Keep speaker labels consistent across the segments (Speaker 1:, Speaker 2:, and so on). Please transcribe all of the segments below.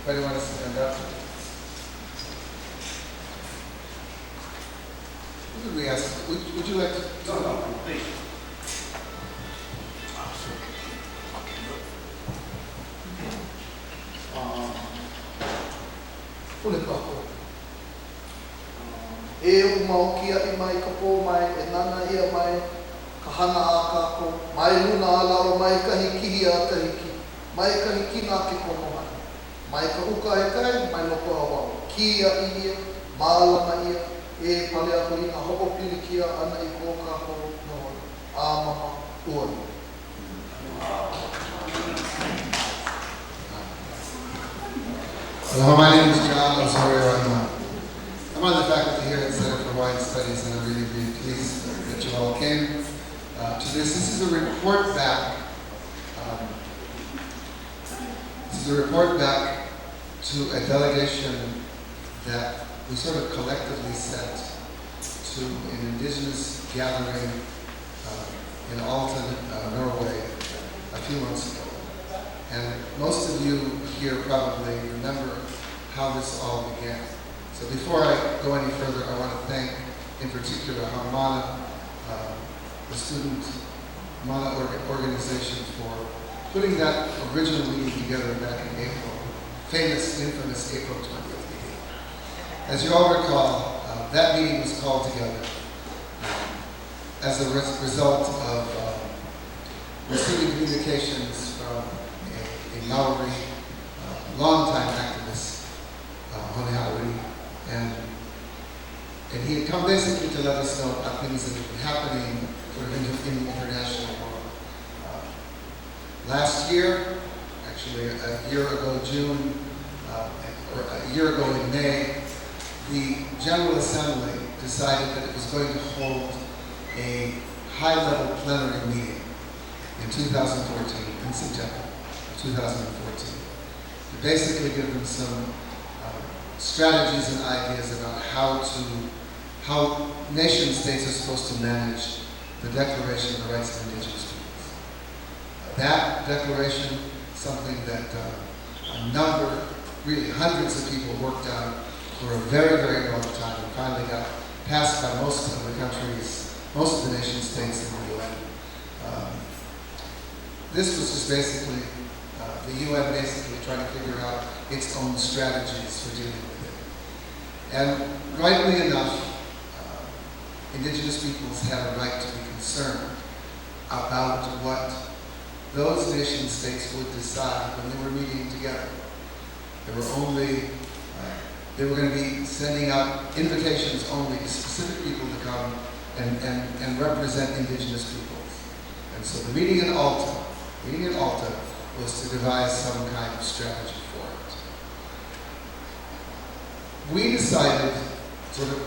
Speaker 1: Anybody want to stand up? Who did we ask? Would you like to?
Speaker 2: No, please.
Speaker 3: Ule kako. E umau kia I mai ka pō mai, e nana ia mai, ka hana a kako, mai luna a lau, mai ka hikihi a ka hiki, mai ka hiki nā ke konohana, mai ka uka e kai, mai loko a wau, kia I ia, mālama ia, e pale ako I ngā hoko pilikia ana I kō kako nohona, a mama uani.
Speaker 1: Hello, my name is John Osorio. I'm on the faculty here at Center for Hawaiian Studies, and I'm really, really pleased that you all came to this. This is a report back. This is a report back to a delegation that we sort of collectively sent to an indigenous gathering in Alta, Norway, a few months ago. And most of you here probably remember how this all began. So before I go any further, I want to thank, in particular, Mana, the student Mana organization, for putting that original meeting together back in April, infamous April 20th meeting. As you all recall, that meeting was called together as a result of receiving communications from a Maori, longtime activist, Hone Hauri, and he had come basically to let us know about things that had been happening sort of in the international world. Last year, actually a year ago June, or a year ago in May, the General Assembly decided that it was going to hold a high-level plenary meeting in 2014, in September. 2014. To basically give them some strategies and ideas about how nation states are supposed to manage the Declaration of the Rights of Indigenous Peoples. That declaration, something that a number, really hundreds of people worked on for a very, very long time, and finally got passed by most of the countries, most of the nation states in the UN. This was just basically the UN basically trying to figure out its own strategies for dealing with it. And rightly enough, indigenous peoples have a right to be concerned about what those nation states would decide when they were meeting together. They were going to be sending out invitations only to specific people to come and represent indigenous peoples. And so the meeting in Alta was to devise some kind of strategy for it. We decided, sort of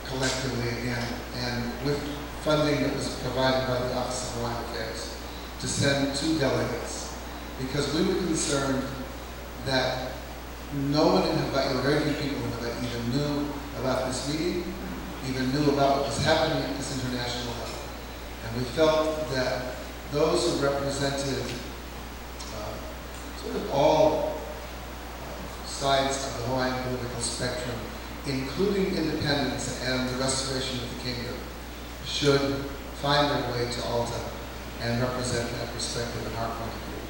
Speaker 1: collectively again, and with funding that was provided by the Office of Hawaiian Affairs, to send 2 delegates, because we were concerned that no one in Hawaii, or very few people in Hawaii, even knew about this meeting, even knew about what was happening at this international level. And we felt that those who represented sort of all sides of the Hawaiian political spectrum, including independence and the restoration of the kingdom, should find their way to Alta and represent that perspective in our point of view.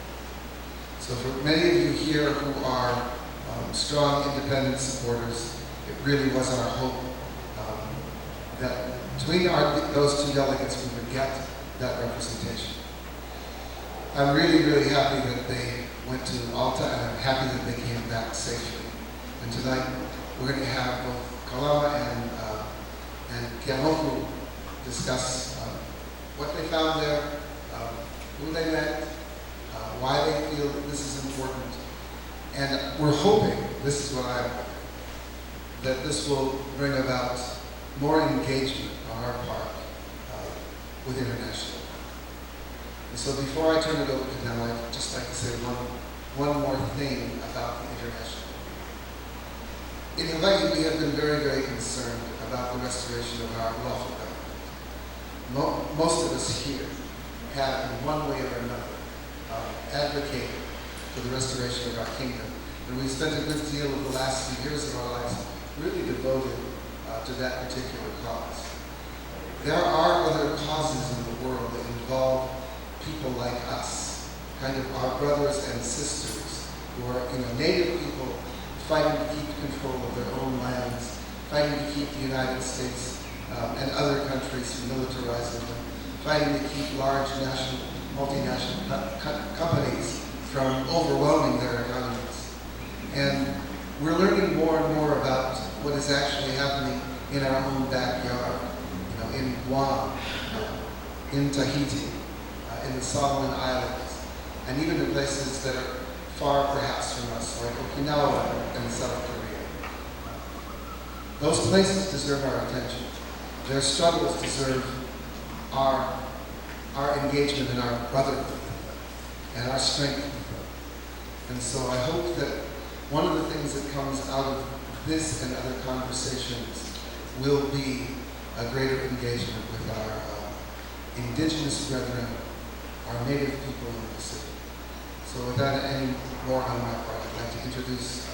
Speaker 1: So for many of you here who are strong independence supporters, it really was our hope that between those 2 delegates we would get that representation. I'm really, really happy that they went to Alta, and I'm happy that they came back safely. And tonight we're going to have both Kalama and Kemoku discuss what they found there, who they met, why they feel that this is important. And we're hoping, this is what I'm hoping, that this will bring about more engagement on our part with international. And so before I turn it over to them, I'd just like to say one more thing about the international. In Hawaii, we have been very, very concerned about the restoration of our lawful government. Most of us here have, in one way or another, advocated for the restoration of our kingdom. And And we spent a good deal of the last few years of our lives really devoted to that particular cause. There are other causes in the world that involve people like us, kind of our brothers and sisters, who are native people fighting to keep control of their own lands, fighting to keep the United States and other countries from militarizing them, fighting to keep large multinational companies from overwhelming their economies. And we're learning more and more about what is actually happening in our own backyard, in Guam, in Tahiti, in the Solomon Islands, and even in places that are far perhaps from us, like Okinawa and South Korea. Those places deserve our attention. Their struggles deserve our engagement and our brotherhood and our strength. And so I hope that one of the things that comes out of this and other conversations will be a greater engagement with our indigenous brethren, our native people in the city. So without any more on my part, I'd like to introduce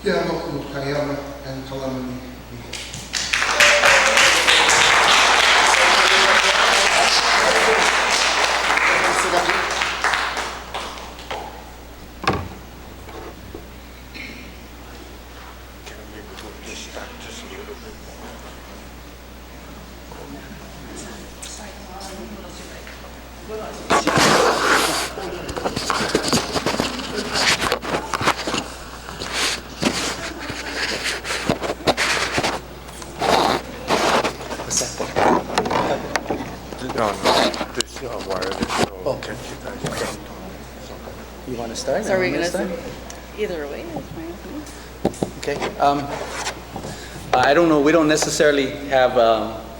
Speaker 1: Kealoku, Kayama, and Kalamani Mia.
Speaker 2: You want to start?
Speaker 4: So are we going to start? Either way, that's fine.
Speaker 2: Okay. I don't know. We don't necessarily have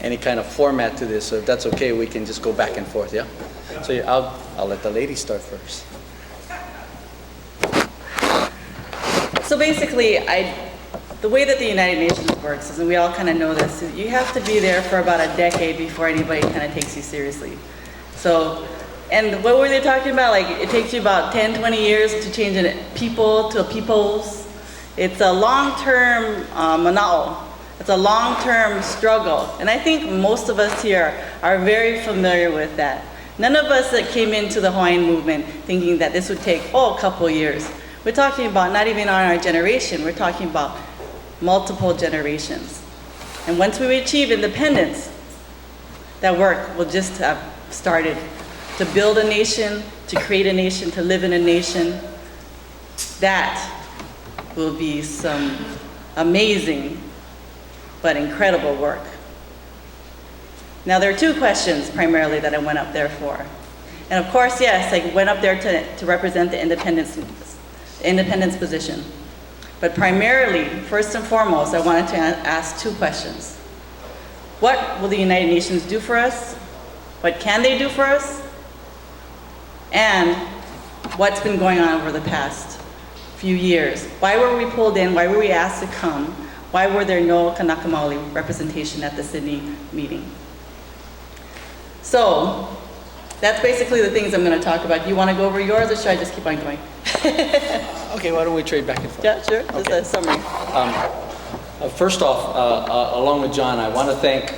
Speaker 2: any kind of format to this, so if that's okay, we can just go back and forth. Yeah. So I'll let the lady start first.
Speaker 4: So basically, the way that the United Nations works is, and we all kind of know this, is you have to be there for about a decade before anybody kind of takes you seriously. So, and what were they talking about? Like, it takes you about 10, 20 years to change a people to a peoples. It's a long-term manao. It's a long-term struggle. And I think most of us here are very familiar with that. None of us that came into the Hawaiian movement thinking that this would take, a couple years. We're talking about not even on our generation, we're talking about multiple generations. And once we achieve independence, that work will just have started. To build a nation, to create a nation, to live in a nation, that will be some amazing but incredible work. Now, there are two questions primarily that I went up there for. And of course, yes, I went up there to represent the independence position. But primarily, first and foremost, I wanted to ask two questions. What will the United Nations do for us? What can they do for us? And what's been going on over the past few years? Why were we pulled in? Why were we asked to come? Why were there no Kanaka Maoli representation at the Sydney meeting? So that's basically the things I'm going to talk about. Do you want to go over yours, or should I just keep on going?
Speaker 2: Okay, why don't we trade back and forth?
Speaker 4: Yeah, sure. Just
Speaker 2: Okay.
Speaker 4: a summary.
Speaker 2: First off, along with John, I want to thank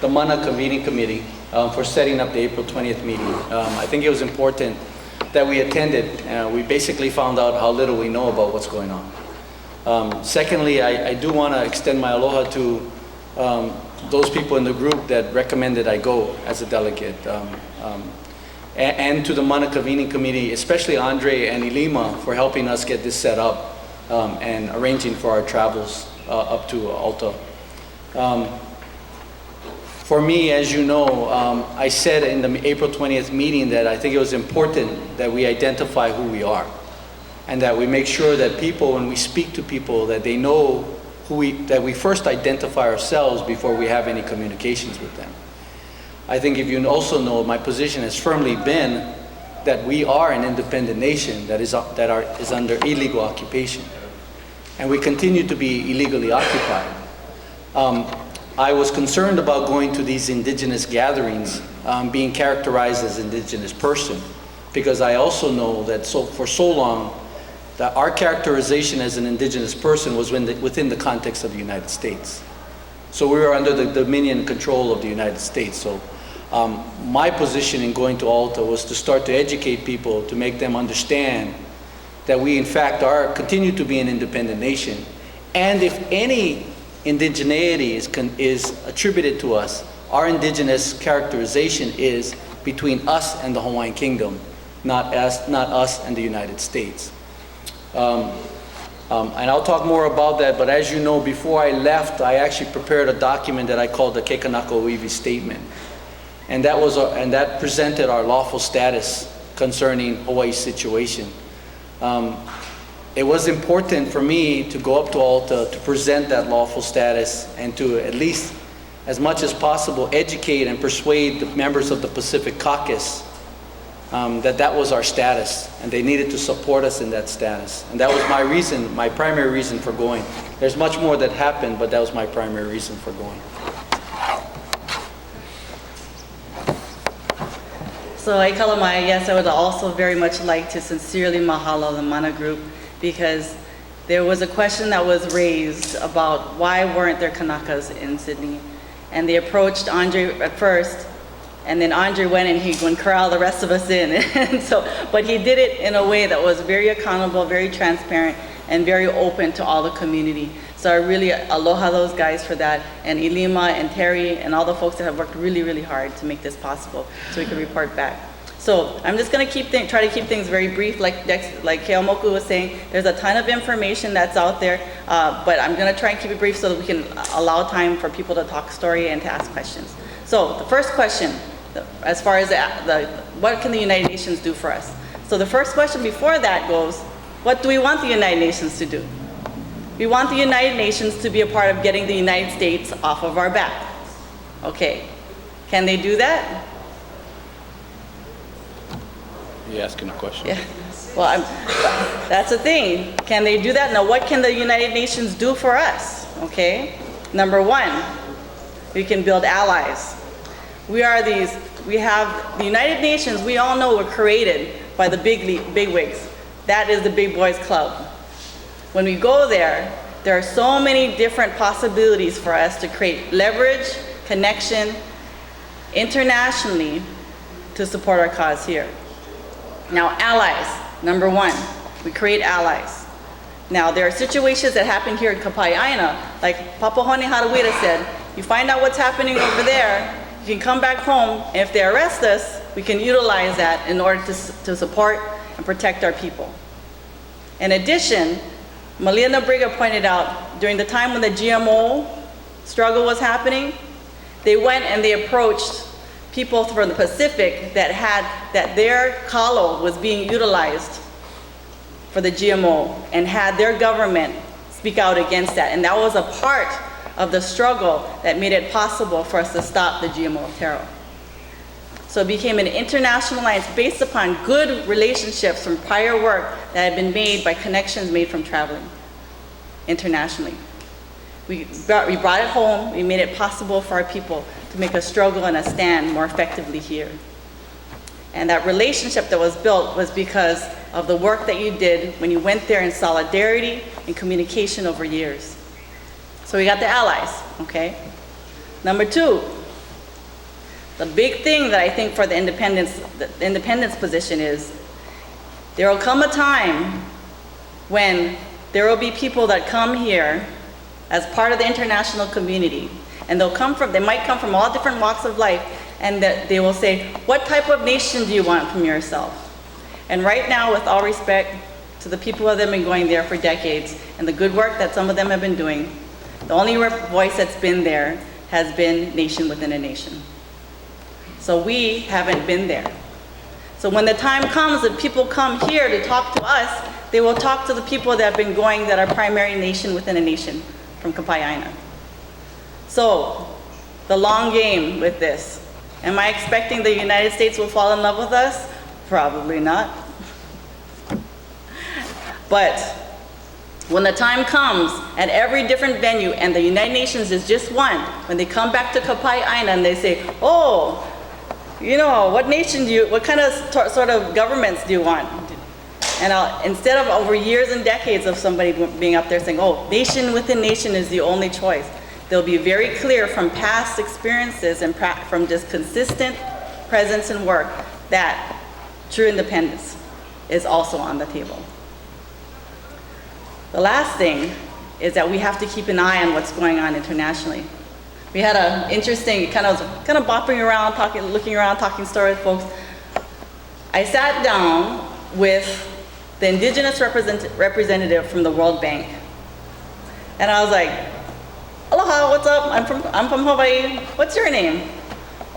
Speaker 2: the MANA Convening Committee for setting up the April 20th meeting. I think it was important that we attended. We basically found out how little we know about what's going on. Secondly, I do want to extend my aloha to those people in the group that recommended I go as a delegate. And to the MANA Convening Committee, especially Andre and Ilima, for helping us get this set up and arranging for our travels up to Alta. For me, as you know, I said in the April 20th meeting that I think it was important that we identify who we are and that we make sure that people, when we speak to people, that they know that we first identify ourselves before we have any communications with them. I think if you also know, my position has firmly been that we are an independent nation that is under illegal occupation. And we continue to be illegally occupied. I was concerned about going to these indigenous gatherings, being characterized as indigenous person, because I also know that for so long, that our characterization as an indigenous person was within the context of the United States. So we were under the dominion and control of the United States. So my position in going to Alta was to start to educate people, to make them understand that we in fact continue to be an independent nation. And if any indigeneity is attributed to us, our indigenous characterization is between us and the Hawaiian Kingdom, not us and the United States. And I'll talk more about that, but as you know, before I left, I actually prepared a document that I called the Kekanaka Oiwi Statement. And that presented our lawful status concerning Hawaii's situation. It was important for me to go up to Alta to present that lawful status and to at least, as much as possible, educate and persuade the members of the Pacific Caucus that was our status, and they needed to support us in that status. And that was my primary reason for going. There's much more that happened, but that was my primary reason for going.
Speaker 4: So Kalamai, yes, I would also very much like to sincerely mahalo the Mana Group, because there was a question that was raised about why weren't there Kanakas in Sydney. And they approached Andre at first, and then Andre went and he corralled the rest of us in. And but he did it in a way that was very accountable, very transparent, and very open to all the community. So I really aloha those guys for that, and Ilima and Terry and all the folks that have worked really, really hard to make this possible so we can report back. So I'm just going to try to keep things very brief. Like Keomoku was saying, there's a ton of information that's out there, but I'm going to try and keep it brief so that we can allow time for people to talk story and to ask questions. So the first question, as far as what can the United Nations do for us? So the first question before that goes, what do we want the United Nations to do? We want the United Nations to be a part of getting the United States off of our back. Okay, can they do that?
Speaker 2: You're asking a question.
Speaker 4: Yeah, well, that's the thing. Can they do that? Now, what can the United Nations do for us? Okay, number one, we can build allies. We have the United Nations, we all know, were created by the bigwigs. That is the Big Boys Club. When we go there are so many different possibilities for us to create leverage, connection, internationally to support our cause here. Now, allies, number one, we create allies. Now, there are situations that happen here in Kapai'aina, like Papahone Harawira said, you find out what's happening over there, you can come back home, and if they arrest us, we can utilize that in order to support and protect our people. In addition, Malia Nabriga pointed out, during the time when the GMO struggle was happening, they went and they approached people from the Pacific that their kalo was being utilized for the GMO and had their government speak out against that. And that was a part of the struggle that made it possible for us to stop the GMO terror. So it became an international alliance based upon good relationships from prior work that had been made by connections made from traveling internationally. We brought it home, we made it possible for our people to make a struggle and a stand more effectively here. And that relationship that was built was because of the work that you did when you went there in solidarity and communication over years. So we got the allies, okay? Number two, the big thing that I think for the independence position is, there will come a time when there will be people that come here as part of the international community, and they might come from all different walks of life, and that they will say, what type of nation do you want from yourself? And right now, with all respect to the people that have been going there for decades, and the good work that some of them have been doing, the only voice that's been there has been nation within a nation. So we haven't been there. So when the time comes that people come here to talk to us, they will talk to the people that have been going that are primary nation within a nation from Kapai'aina. So, the long game with this. Am I expecting the United States will fall in love with us? Probably not. But when the time comes at every different venue, and the United Nations is just one, when they come back to Kapai'aina and they say, oh, what nation what kind of sort of governments do you want? And instead of over years and decades of somebody being up there saying, oh, nation within nation is the only choice, they'll be very clear from past experiences and from just consistent presence and work that true independence is also on the table. The last thing is that we have to keep an eye on what's going on internationally. We had an interesting, kind of bopping around, looking around, talking story with folks. I sat down with the indigenous representative from the World Bank. And I was like, aloha, what's up? I'm from Hawaii. What's your name?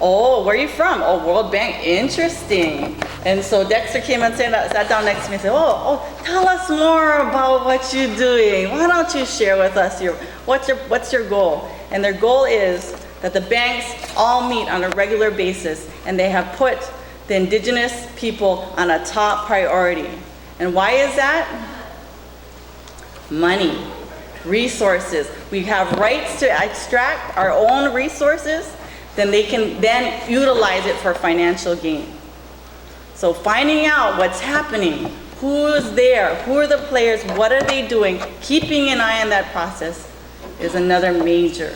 Speaker 4: Oh, where are you from? Oh, World Bank, interesting. And so Dexter came and sat down next to me and said, oh, tell us more about what you're doing. Why don't you share with us what's your goal? And their goal is that the banks all meet on a regular basis, and they have put the indigenous people on a top priority. And why is that? Money, resources. We have rights to extract our own resources, then they can then utilize it for financial gain. So finding out what's happening, who's there, who are the players, what are they doing, keeping an eye on that process is another major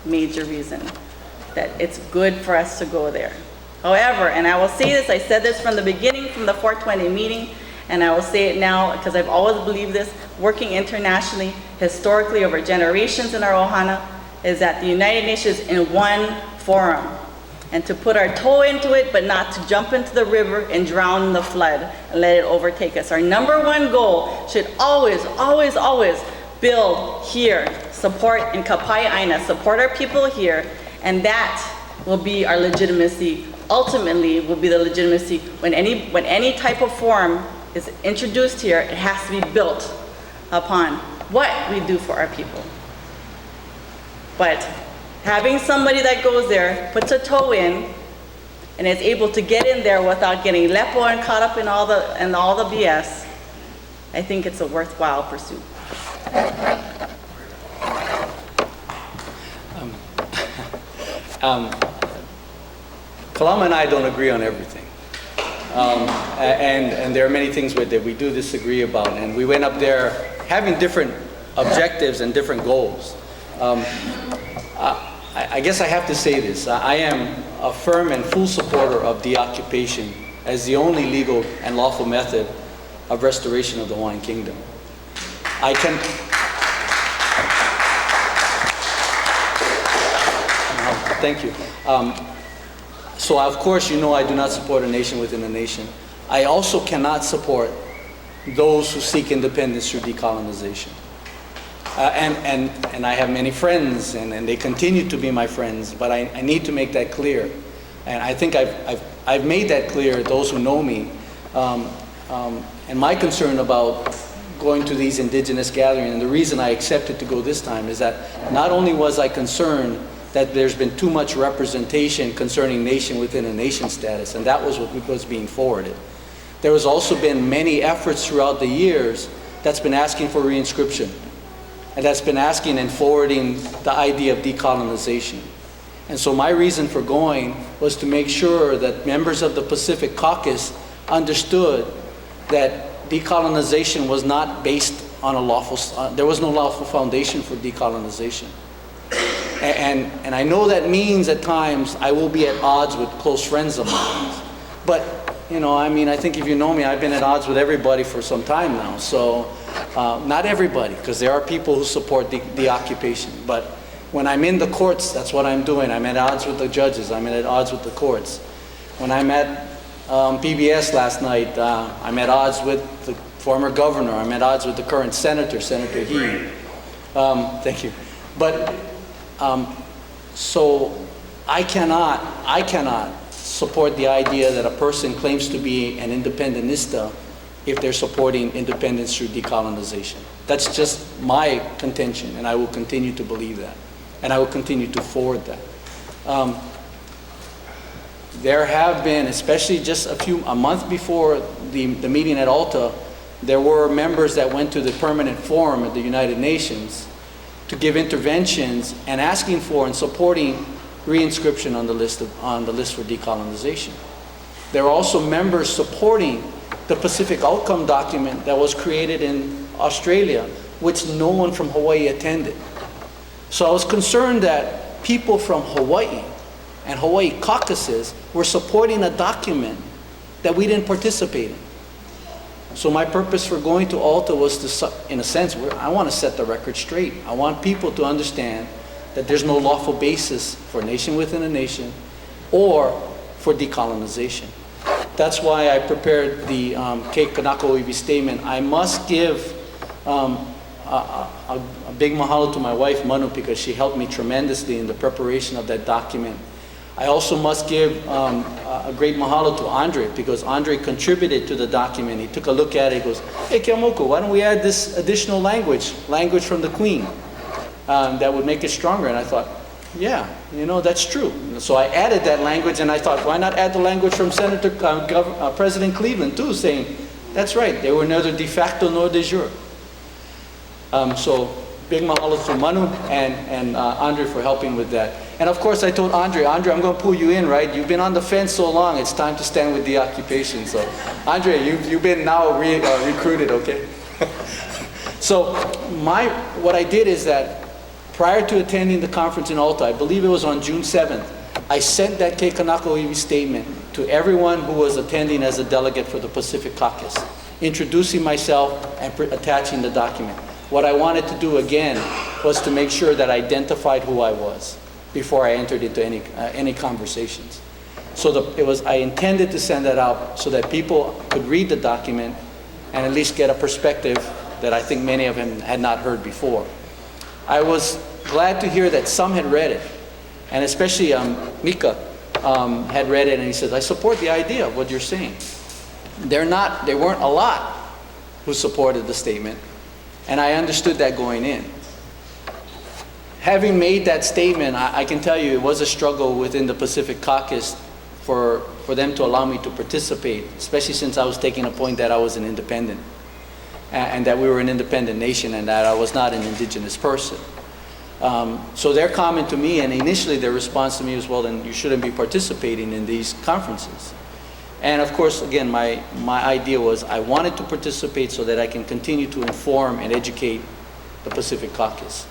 Speaker 4: reason that it's good for us to go there. However, and I will say this, I said this from the beginning, from the 420 meeting, and I will say it now because I've always believed this, working internationally, historically over generations in our ohana, is that the United Nations in one forum, and to put our toe into it, but not to jump into the river and drown in the flood and let it overtake us. Our number one goal should always, always, always build here, support in Kapai Aina, support our people here, and that will be our legitimacy. Ultimately, will be the legitimacy when any type of forum is introduced here, it has to be built upon what we do for our people. But having somebody that goes there, puts a toe in, and is able to get in there without getting lepo and caught up in all the BS, I think it's a worthwhile pursuit.
Speaker 2: Kalama and I don't agree on everything. And there are many things that we do disagree about. And we went up there having different objectives and different goals. I guess I have to say this. I am a firm and full supporter of deoccupation as the only legal and lawful method of restoration of the Hawaiian Kingdom. Thank you. So of course, you know I do not support a nation within a nation. I also cannot support those who seek independence through decolonization. And I have many friends, and they continue to be my friends, but I need to make that clear. And I think I've made that clear, those who know me. And my concern about going to these indigenous gatherings, and the reason I accepted to go this time, is that not only was I concerned that there's been too much representation concerning nation within a nation status, and that was what was being forwarded. There has also been many efforts throughout the years that's been asking for reinscription, and that's been asking and forwarding the idea of decolonization. And so my reason for going was to make sure that members of the Pacific Caucus understood that decolonization was not based on a lawful, there was no lawful foundation for decolonization. And I know that means at times I will be at odds with close friends of mine. But, you know, I mean, I think if you know me, I've been at odds with everybody for some time now. So, not everybody, because there are people who support the occupation. But when I'm in the courts, that's what I'm doing. I'm at odds with the judges. I'm at odds with the courts. When I'm at PBS last night, I'm at odds with the former governor. I'm at odds with the current senator, Senator He. Thank you. But so I cannot support the idea that a person claims to be an independentista if they're supporting independence through decolonization. That's just my contention, and I will continue to believe that, and I will continue to forward that. There have been, especially just a month before the meeting at Alta, there were members that went to the permanent forum at the United Nations to give interventions and asking for and supporting reinscription on the list for decolonization. There are also members supporting the Pacific Outcome document that was created in Australia, which no one from Hawaii attended. So I was concerned that people from Hawaii and Hawaii caucuses were supporting a document that we didn't participate in. So my purpose for going to Alta was to, in a sense, I want to set the record straight. I want people to understand that there's no lawful basis for nation within a nation or for decolonization. That's why I prepared the Kei Kanaka Oiwi statement. I must give a big mahalo to my wife, Manu, because she helped me tremendously in the preparation of that document. I also must give a great mahalo to Andre, because Andre contributed to the document. He took a look at it, he goes, hey Keamoku, why don't we add this additional language from the Queen, that would make it stronger. And I thought, yeah, you know, that's true. So I added that language, and I thought, why not add the language from President Cleveland too, saying, that's right, they were neither de facto nor de jure. So big mahalo to Manu and Andre for helping with that. And of course I told Andre, I'm going to pull you in, right? You've been on the fence so long, it's time to stand with the occupation. So Andre, you've been now recruited, okay? So what I did is that prior to attending the conference in Alta, I believe it was on June 7th, I sent that Kei Kanaka Oiwi statement to everyone who was attending as a delegate for the Pacific Caucus, introducing myself and attaching the document. What I wanted to do again was to make sure that I identified who I was before I entered into any conversations. So I intended to send that out so that people could read the document and at least get a perspective that I think many of them had not heard before. I was glad to hear that some had read it, and especially Mika had read it, and he says, I support the idea of what you're saying. There weren't a lot who supported the statement, and I understood that going in. Having made that statement, I can tell you it was a struggle within the Pacific Caucus for them to allow me to participate, especially since I was taking a point that I was an independent, and that we were an independent nation, and that I was not an indigenous person. So their comment to me, and initially their response to me was, well, then you shouldn't be participating in these conferences. And of course, again, my idea was I wanted to participate so that I can continue to inform and educate the Pacific Caucus.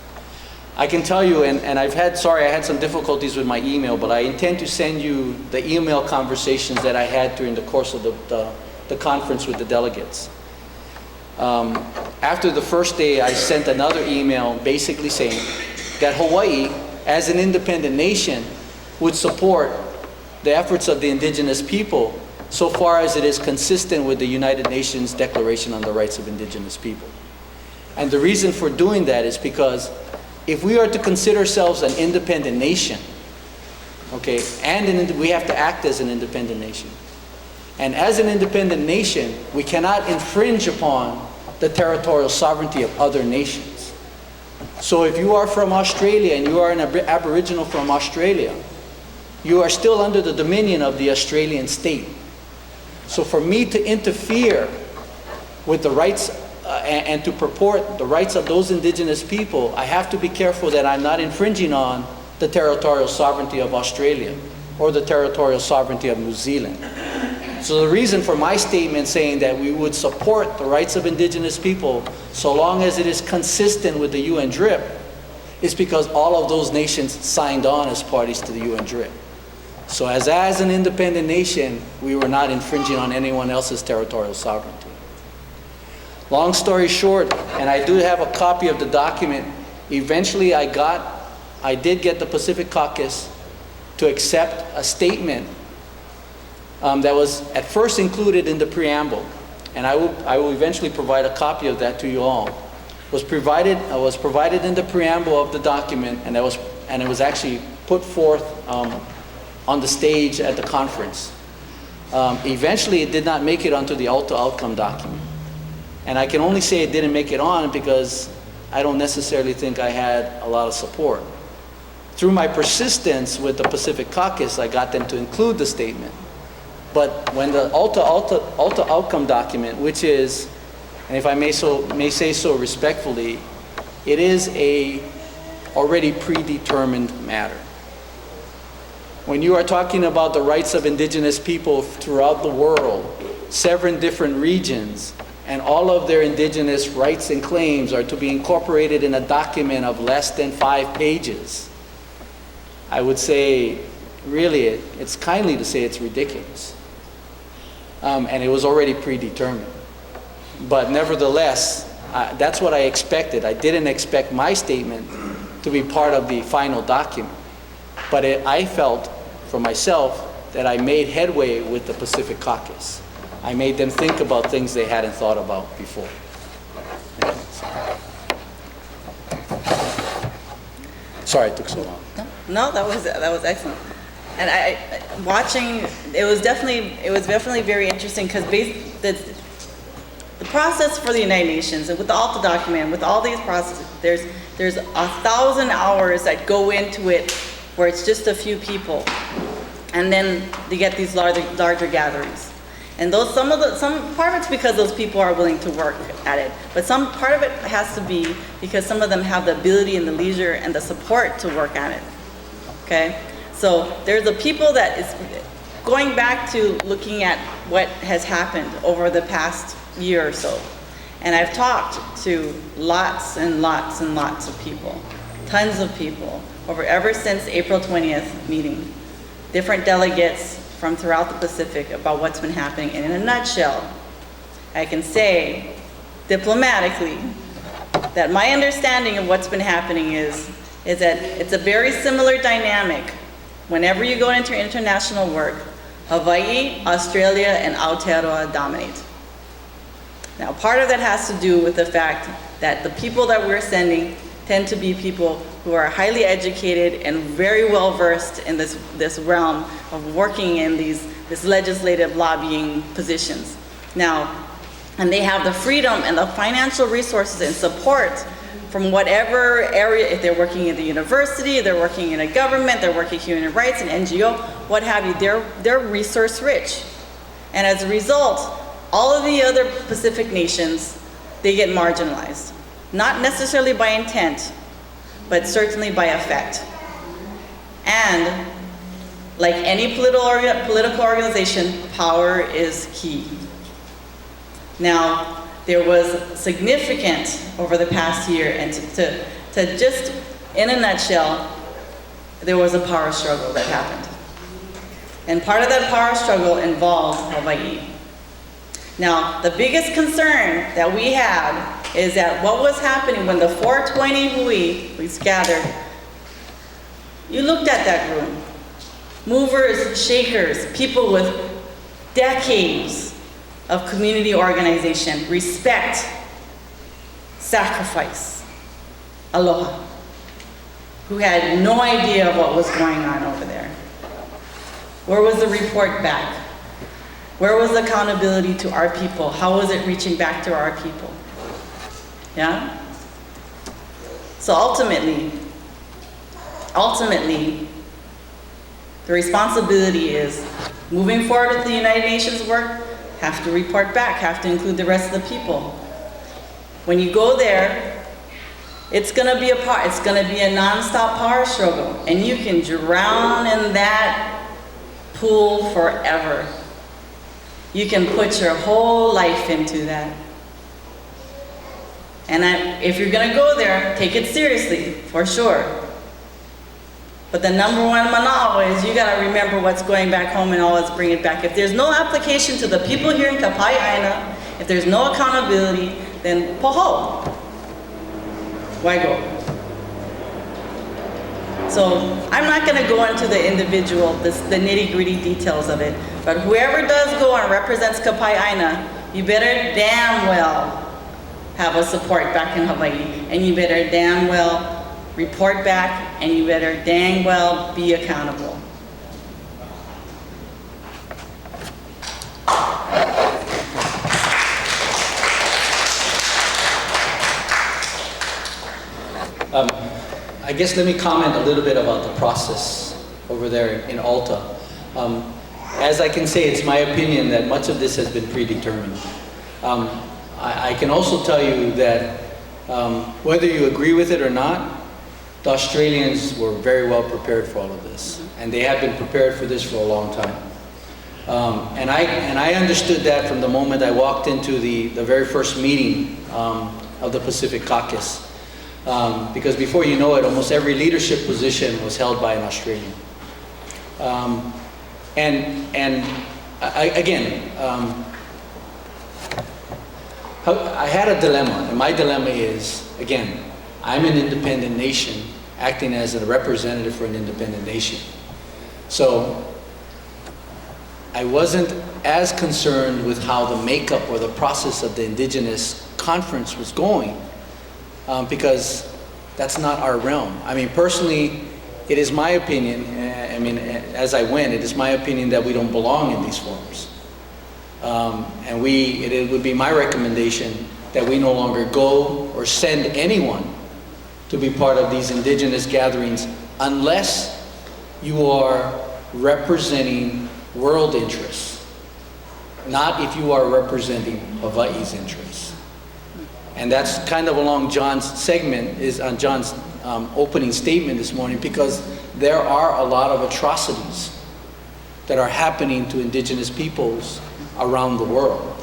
Speaker 2: I can tell you, and I had some difficulties with my email, but I intend to send you the email conversations that I had during the course of the conference with the delegates. After the first day, I sent another email basically saying that Hawaii, as an independent nation, would support the efforts of the indigenous people so far as it is consistent with the United Nations Declaration on the Rights of Indigenous People. And the reason for doing that is because if we are to consider ourselves an independent nation, okay, and we have to act as an independent nation. And as an independent nation, we cannot infringe upon the territorial sovereignty of other nations. So if you are from Australia and you are an Aboriginal from Australia, you are still under the dominion of the Australian state. So for me to interfere with the rights and to purport the rights of those indigenous people, I have to be careful that I'm not infringing on the territorial sovereignty of Australia or the territorial sovereignty of New Zealand. So the reason for my statement saying that we would support the rights of indigenous people so long as it is consistent with the UN DRIP is because all of those nations signed on as parties to the UN DRIP. So as an independent nation, we were not infringing on anyone else's territorial sovereignty. Long story short, and I do have a copy of the document, eventually I did get the Pacific Caucus to accept a statement that was at first included in the preamble, and I will eventually provide a copy of that to you all. Was provided in the preamble of the document, and it was actually put forth on the stage at the conference. Eventually, it did not make it onto the Alta Outcome document, and I can only say it didn't make it on because I don't necessarily think I had a lot of support. Through my persistence with the Pacific Caucus, I got them to include the statement. But when the Alta Outcome document, which is, and if I may say so respectfully, it is a already predetermined matter. When you are talking about the rights of indigenous people throughout the world, 7 different regions, and all of their indigenous rights and claims are to be incorporated in a document of less than 5 pages, I would say, really, it's kindly to say it's ridiculous. And it was already predetermined. But nevertheless, that's what I expected. I didn't expect my statement to be part of the final document. But I felt, for myself, that I made headway with the Pacific Caucus. I made them think about things they hadn't thought about before. Sorry it took so long.
Speaker 4: No, that was excellent. And watching, it was definitely very interesting because the process for the United Nations and with the Alta document, with all these processes, there's 1,000 hours that go into it where it's just a few people, and then they get these larger gatherings. And some part of it's because those people are willing to work at it, but some part of it has to be because some of them have the ability and the leisure and the support to work at it. Okay, so there's the people that is going back to looking at what has happened over the past year or so, and I've talked to lots and lots and lots of people, tons of people ever since April 20th meeting, different delegates from throughout the Pacific about what's been happening. And in a nutshell, I can say diplomatically that my understanding of what's been happening is that it's a very similar dynamic whenever you go into international work. Hawaii, Australia, and Aotearoa dominate. Now, part of that has to do with the fact that the people that we're sending tend to be people who are highly educated and very well versed in this realm of working in this legislative lobbying positions. Now, and they have the freedom and the financial resources and support from whatever area, if they're working in the university, they're working in a government, they're working human rights, an NGO, what have you, they're resource rich. And as a result, all of the other Pacific nations, they get marginalized. Not necessarily by intent, but certainly by effect. And like any political organization, power is key. Now, there was significant over the past year, and to just, in a nutshell, there was a power struggle that happened. And part of that power struggle involved Hawaii. Now, the biggest concern that we had is that what was happening when the 420 hui was gathered, you looked at that room. Movers, shakers, people with decades of community organization, respect, sacrifice, aloha, who had no idea of what was going on over there. Where was the report back? Where was the accountability to our people? How was it reaching back to our people? Yeah? So ultimately, the responsibility is, moving forward with the United Nations work, have to report back, have to include the rest of the people. When you go there, it's gonna be a non-stop power struggle, and you can drown in that pool forever. You can put your whole life into that. And if you're gonna go there, take it seriously, for sure. But the number one manawa is you gotta remember what's going back home and always bring it back. If there's no application to the people here in Kapa'iaina, if there's no accountability, then poho. Why go? So I'm not gonna go into the individual, the nitty-gritty details of it, but whoever does go and represents Kapa'iaina, you better damn well have a support back in Hawaii, and you better damn well report back, and you better dang well be accountable.
Speaker 2: I guess let me comment a little bit about the process over there in Alta. As I can say, it's my opinion that much of this has been predetermined. I can also tell you that whether you agree with it or not, the Australians were very well prepared for all of this. And they have been prepared for this for a long time. And I understood that from the moment I walked into the very first meeting of the Pacific Caucus. Because before you know it, almost every leadership position was held by an Australian. I had a dilemma, and my dilemma is, again, I'm an independent nation acting as a representative for an independent nation. So I wasn't as concerned with how the makeup or the process of the Indigenous conference was going, because that's not our realm. I mean, personally, it is my opinion, as I went, it is my opinion that we don't belong in these forums. And it would be my recommendation that we no longer go or send anyone to be part of these Indigenous gatherings unless you are representing world interests, not if you are representing Hawaii's interests. And that's kind of along John's segment, is on John's opening statement this morning, because there are a lot of atrocities that are happening to Indigenous peoples around the world.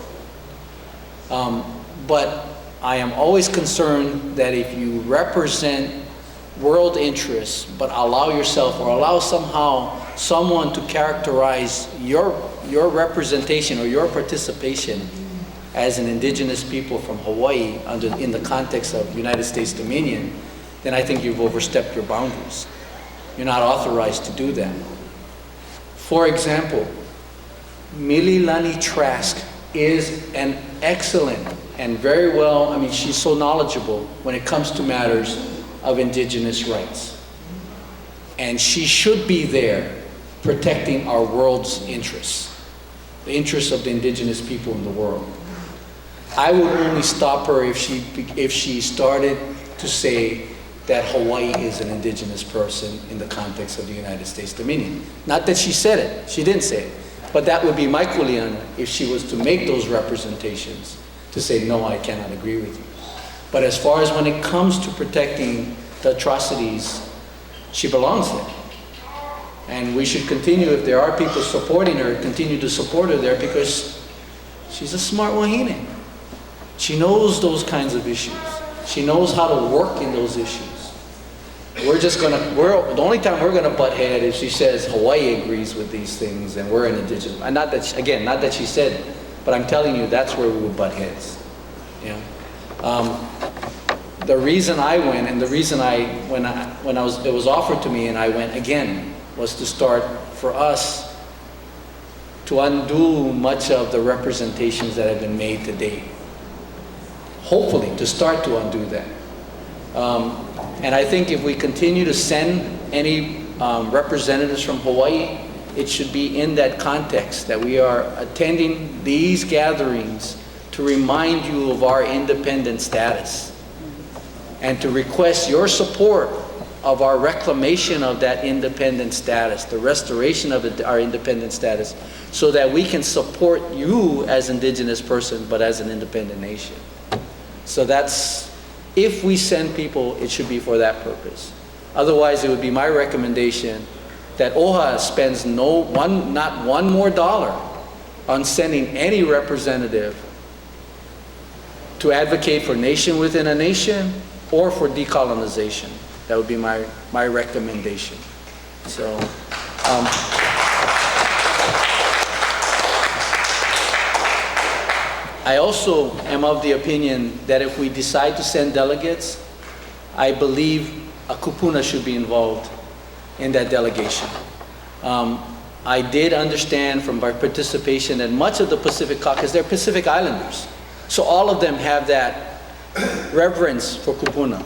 Speaker 2: But I am always concerned that if you represent world interests, but allow yourself or allow somehow someone to characterize your representation or your participation as an Indigenous people from Hawaii in the context of United States Dominion, then I think you've overstepped your boundaries. You're not authorized to do that. For example, Mililani Trask is an excellent and very well, she's so knowledgeable when it comes to matters of Indigenous rights. And she should be there protecting our world's interests, the interests of the Indigenous people in the world. I would only stop her if she started to say that Hawaii is an Indigenous person in the context of the United States Dominion. Not that she said it, she didn't say it, but that would be my kuleana if she was to make those representations, to say, no, I cannot agree with you. But as far as when it comes to protecting the atrocities, she belongs there. And we should continue, if there are people supporting her, continue to support her there, because she's a smart wahine. She knows those kinds of issues. She knows how to work in those issues. The only time we're gonna butt head is she says Hawaii agrees with these things and we're an Indigenous. And not that she said it, but I'm telling you, that's where we would butt heads. You know? The reason I went, and the reason it was offered to me and I went again, was to start for us to undo much of the representations that have been made to date. Hopefully, to start to undo that. And I think if we continue to send any representatives from Hawaii, it should be in that context that we are attending these gatherings to remind you of our independent status and to request your support of our reclamation of that independent status, the restoration of our independent status, so that we can support you as Indigenous person, but as an independent nation. So that's, if we send people, it should be for that purpose. Otherwise, it would be my recommendation that OHA spends not one more dollar on sending any representative to advocate for nation within a nation or for decolonization. That would be my recommendation. So, I also am of the opinion that if we decide to send delegates, I believe a kupuna should be involved in that delegation. I did understand from our participation that much of the Pacific Caucus, they're Pacific Islanders. So all of them have that reverence for kupuna.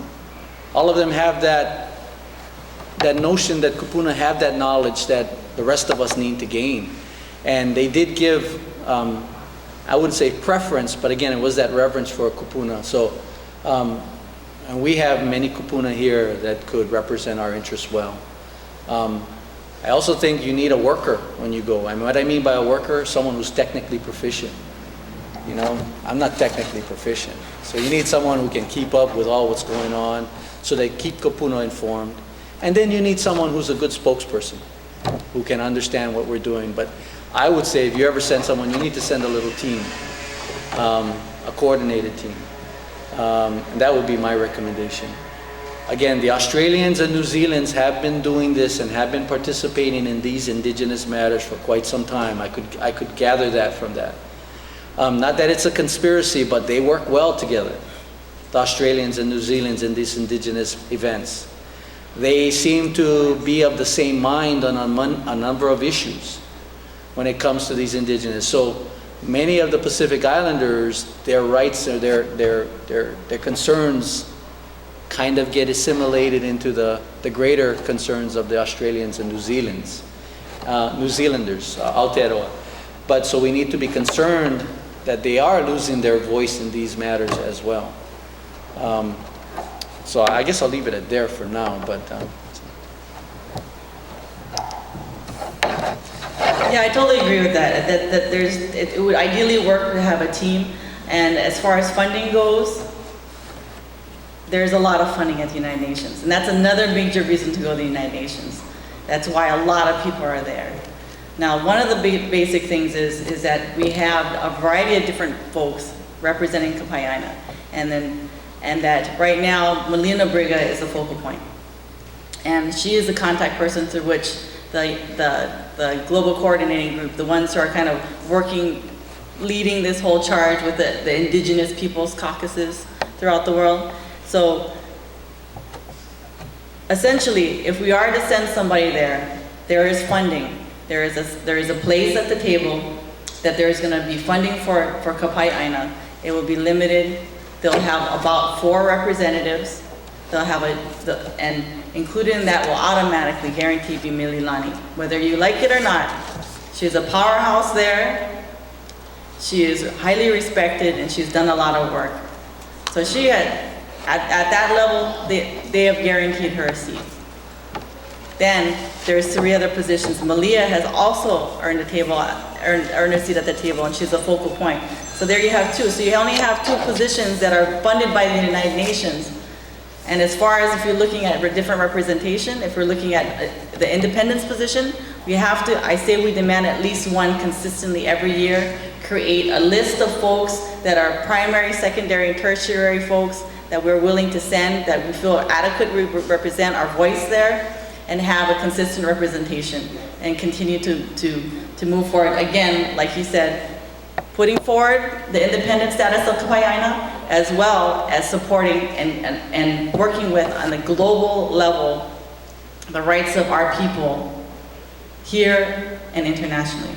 Speaker 2: All of them have that notion that kupuna have that knowledge that the rest of us need to gain. And they did give, I wouldn't say preference, but again, it was that reverence for kupuna. So, and we have many kupuna here that could represent our interests well. I also think you need a worker when you go. What I mean by a worker, someone who's technically proficient. You know, I'm not technically proficient. So you need someone who can keep up with all what's going on, so they keep kupuna informed. And then you need someone who's a good spokesperson, who can understand what we're doing. But I would say if you ever send someone, you need to send a little team, a coordinated team. And that would be my recommendation. Again, the Australians and New Zealanders have been doing this and have been participating in these indigenous matters for quite some time. I could gather that from that. Not that it's a conspiracy, but they work well together, the Australians and New Zealanders in these indigenous events. They seem to be of the same mind on a number of issues when it comes to these indigenous. So many of the Pacific Islanders, their rights or their concerns kind of get assimilated into the greater concerns of the Australians and New Zealanders, Aotearoa. But so we need to be concerned that they are losing their voice in these matters as well. So I guess I'll leave it at there for now, but
Speaker 4: Yeah, I totally agree with that. That it would ideally work to have a team. And as far as funding goes, there's a lot of funding at the United Nations. And that's another major reason to go to the United Nations. That's why a lot of people are there. Now, one of the basic things is that we have a variety of different folks representing Kapa'iaina. And that right now, Melina Briga is the focal point. And she is the contact person through which the global coordinating group, the ones who are kind of leading this whole charge with the indigenous peoples caucuses throughout the world. So essentially, if we are to send somebody there, there is funding. There is a place at the table that there is going to be funding for Kapa'iaina. It will be limited. They'll have about 4 representatives. They'll have and included in that will automatically guarantee be Mililani. Whether you like it or not, she's a powerhouse there. She is highly respected and she's done a lot of work. So she had, at that level, they have guaranteed her a seat. Then there's 3 other positions. Malia has also earned a seat at the table, and she's a focal point. So there you have 2. So you only have 2 positions that are funded by the United Nations. And as far as if you're looking at different representation, if we're looking at the independence position, we have to, I say we demand at least 1 consistently every year, create a list of folks that are primary, secondary, and tertiary folks that we're willing to send, that we feel adequately represent our voice there, and have a consistent representation and continue to move forward. Again, like you said, putting forward the independent status of Kapa'iaina, as well as supporting and working with, on the global level, the rights of our people here and internationally.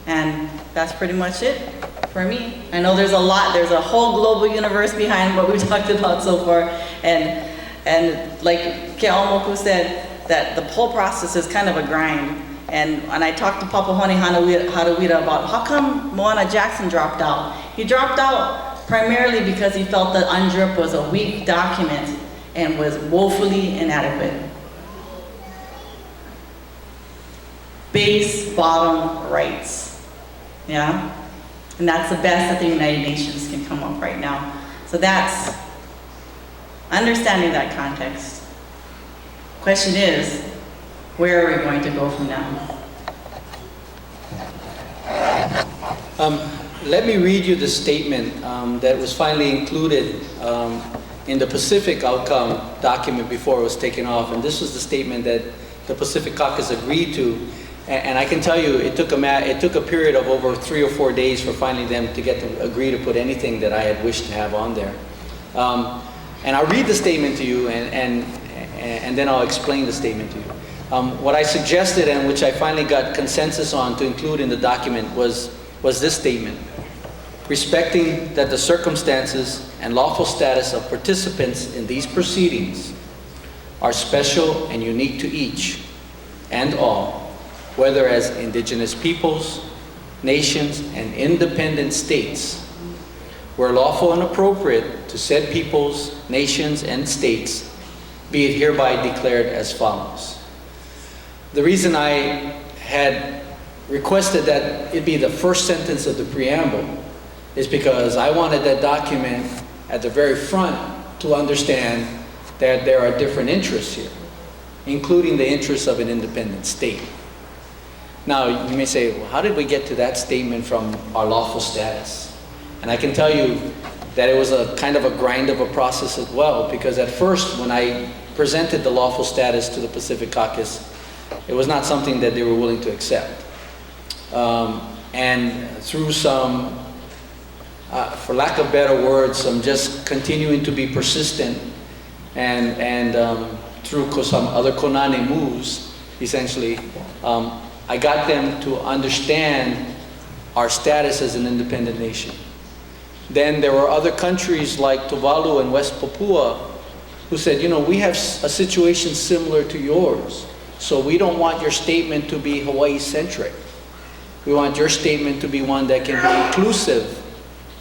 Speaker 4: And that's pretty much it for me. I know there's a whole global universe behind what we've talked about so far. And like Ke'aumoku said, that the whole process is kind of a grind. And I talked to Papahoni Harawira about how come Moana Jackson dropped out. He dropped out primarily because he felt that UNDRIP was a weak document and was woefully inadequate. Base bottom rights, yeah? And that's the best that the United Nations can come up right now. So that's understanding that context. Question is, where are we going to go from now?
Speaker 2: Let me read you the statement that was finally included in the Pacific Outcome document before it was taken off. And this was the statement that the Pacific Caucus agreed to. And I can tell you, it took a period of over 3 or 4 days for finally them to get to agree to put anything that I had wished to have on there. And I'll read the statement to you, and then I'll explain the statement to you. What I suggested, and which I finally got consensus on to include in the document, was this statement: respecting that the circumstances and lawful status of participants in these proceedings are special and unique to each and all, whether as indigenous peoples, nations, and independent states, where lawful and appropriate to said peoples, nations, and states, be it hereby declared as follows. The reason I had requested that it be the first sentence of the preamble is because I wanted that document at the very front to understand that there are different interests here, including the interests of an independent state. Now, you may say, well, how did we get to that statement from our lawful status? And I can tell you that it was a kind of a grind of a process as well, because at first, when I presented the lawful status to the Pacific Caucus, it was not something that they were willing to accept. And through some, for lack of better words, some just continuing to be persistent and through some other Konane moves, essentially, I got them to understand our status as an independent nation. Then there were other countries like Tuvalu and West Papua who said, you know, we have a situation similar to yours, so we don't want your statement to be Hawaii-centric. We want your statement to be one that can be inclusive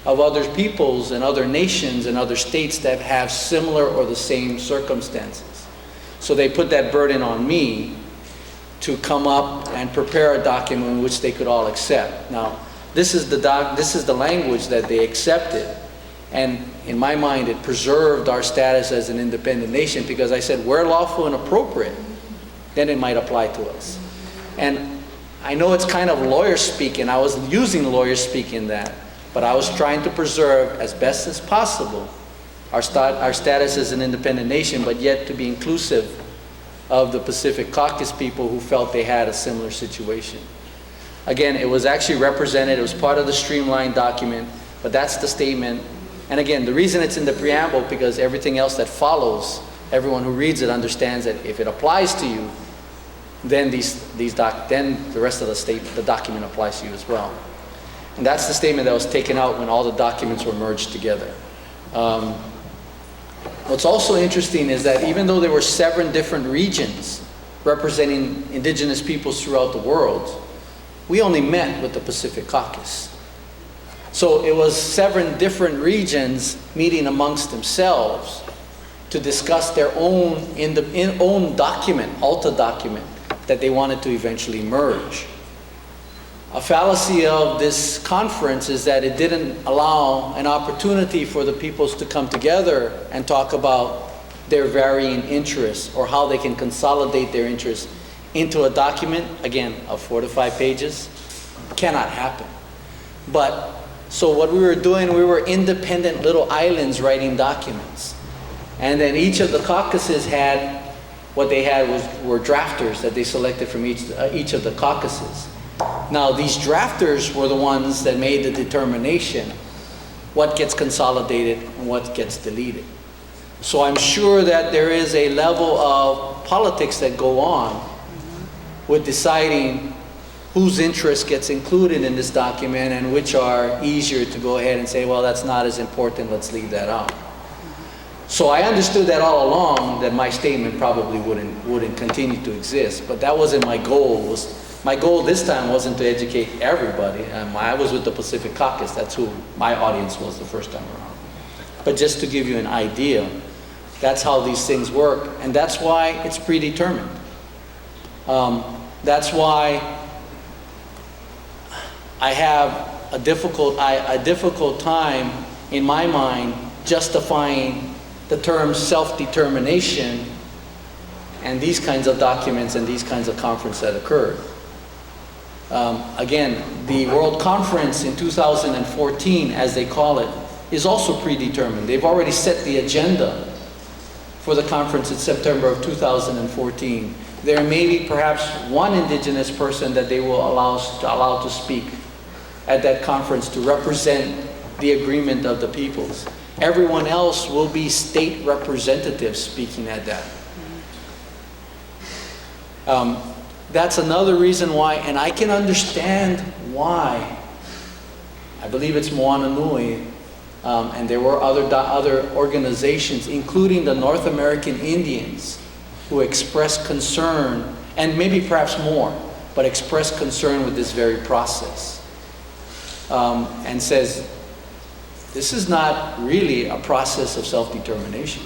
Speaker 2: of other peoples and other nations and other states that have similar or the same circumstances. So they put that burden on me to come up and prepare a document in which they could all accept. Now, this is the language that they accepted, and in my mind, it preserved our status as an independent nation, because I said, where lawful and appropriate, then it might apply to us. And I know it's kind of lawyer speak, and I was using lawyer speak in that, but I was trying to preserve as best as possible our status as an independent nation, but yet to be inclusive of the Pacific Caucus people who felt they had a similar situation. Again, it was actually represented, it was part of the streamlined document, but that's the statement. And again, the reason it's in the preamble, because everything else that follows, everyone who reads it understands that if it applies to you, then then the rest of the document applies to you as well. And that's the statement that was taken out when all the documents were merged together. What's also interesting is that even though there were 7 different regions representing indigenous peoples throughout the world, we only met with the Pacific Caucus. So it was 7 different regions meeting amongst themselves to discuss their own document, Alta document, that they wanted to eventually merge. A fallacy of this conference is that it didn't allow an opportunity for the peoples to come together and talk about their varying interests or how they can consolidate their interests into a document, again, of 4 to 5 pages. Cannot happen. But, so what we were doing, we were independent little islands writing documents. And then each of the caucuses had, what they had were drafters that they selected from each of the caucuses. Now, these drafters were the ones that made the determination what gets consolidated and what gets deleted. So I'm sure that there is a level of politics that go on with deciding whose interest gets included in this document and which are easier to go ahead and say, well, that's not as important, let's leave that out. So I understood that all along, that my statement probably wouldn't continue to exist, but that wasn't my goal. My goal this time wasn't to educate everybody. I was with the Pacific Caucus. That's who my audience was the first time around. But just to give you an idea, that's how these things work. And that's why it's predetermined. That's why I have a difficult time in my mind justifying the term self-determination and these kinds of documents and these kinds of conferences that occurred. Again, the World Conference in 2014, as they call it, is also predetermined. They've already set the agenda for the conference in September of 2014. There may be perhaps one indigenous person that they will allow to speak at that conference to represent the agreement of the peoples. Everyone else will be state representatives speaking at that. That's another reason why, and I can understand why. I believe it's Moana Nui, and there were other organizations, including the North American Indians, who expressed concern, and maybe perhaps more, but expressed concern with this very process. And says, this is not really a process of self-determination.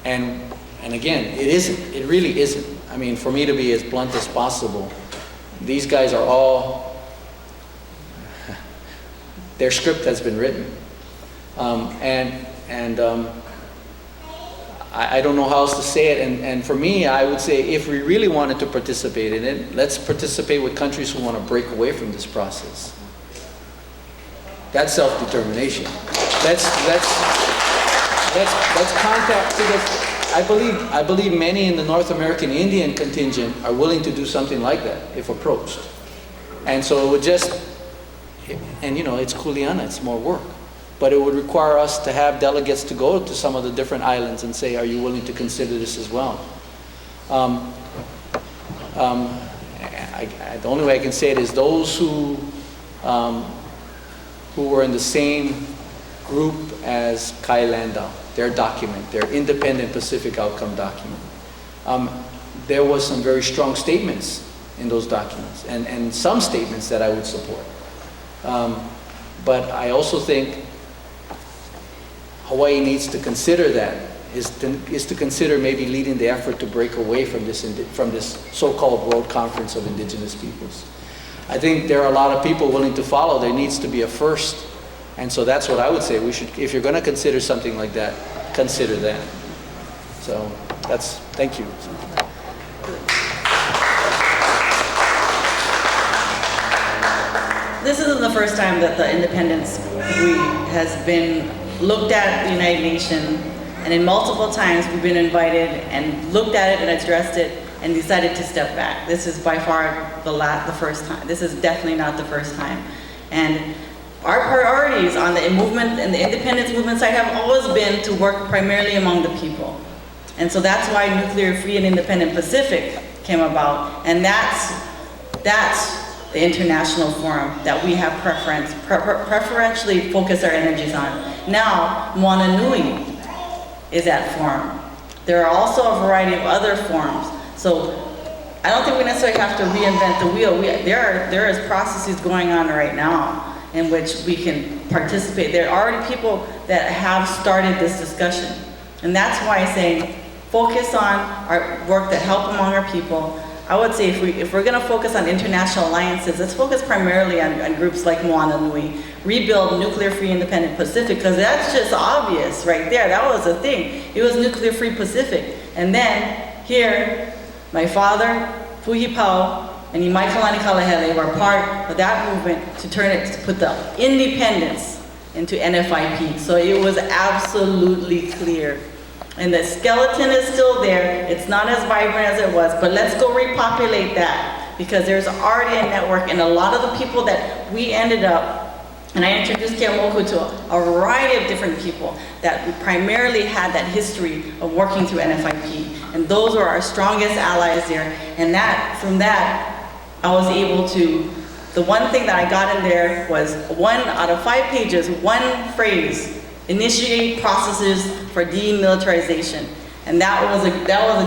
Speaker 2: And again, it isn't. It really isn't. I mean, for me to be as blunt as possible, these guys are all, their script has been written. I don't know how else to say it, and for me, I would say if we really wanted to participate in it, let's participate with countries who want to break away from this process. That's self-determination. Let's contact, because I believe many in the North American Indian contingent are willing to do something like that if approached. And so it would just, and you know, it's Kuleana, it's more work. But it would require us to have delegates to go to some of the different islands and say, are you willing to consider this as well? The only way I can say it is those who were in the same group as Kai Landau, their document, their Independent Pacific Outcome document. There was some very strong statements in those documents, and some statements that I would support. But I also think Hawaii needs to consider that, is to consider maybe leading the effort to break away from this so-called World Conference of Indigenous Peoples. I think there are a lot of people willing to follow. There needs to be a first. And so that's what I would say. We should, if you're going to consider something like that, consider that. So thank you.
Speaker 4: This isn't the first time that the Independence Week has been looked at the United Nations, and in multiple times we've been invited and looked at it and addressed it and decided to step back. This is by far the first time. This is definitely not the first time. And our priorities on the movement and the independence movement side have always been to work primarily among the people. And so that's why Nuclear Free and Independent Pacific came about. And that's the international forum that we have preferentially focused our energies on. Now, Moana Nui is that forum. There are also a variety of other forums. So I don't think we necessarily have to reinvent the wheel. There is processes going on right now in which we can participate. There are already people that have started this discussion. And that's why I say focus on our work that help among our people. I would say if we're gonna focus on international alliances, let's focus primarily on groups like Moana Nui, rebuild Nuclear Free Independent Pacific, because that's just obvious right there. That was the thing. It was Nuclear Free Pacific. And then here, my father, Puhi Pau, and Imaikalani Kalahele were part of that movement to put the independence into NFIP. So it was absolutely clear. And the skeleton is still there. It's not as vibrant as it was, but let's go repopulate that, because there's already a network, and a lot of the people that we ended up, and I introduced Keamoku to a variety of different people that primarily had that history of working through NFIP. And those were our strongest allies there. And from that, I was able to, the one thing that I got in there was 1 out of 5 pages, one phrase: initiate processes for demilitarization. And that was a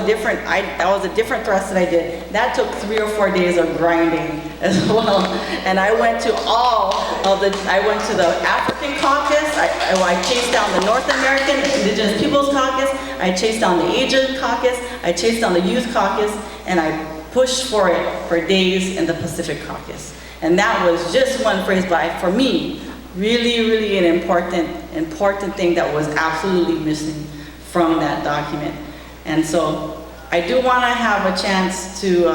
Speaker 4: different thrust that I did. That took 3 or 4 days of grinding as well. And I went to I went to the African caucus, I chased down the North American Indigenous Peoples Caucus, I chased down the Asian caucus, I chased down the Youth Caucus, and I pushed for it for days in the Pacific Caucus. And that was just one phrase, but for me, really, really an important thing that was absolutely missing from that document. And so I do want to have a chance to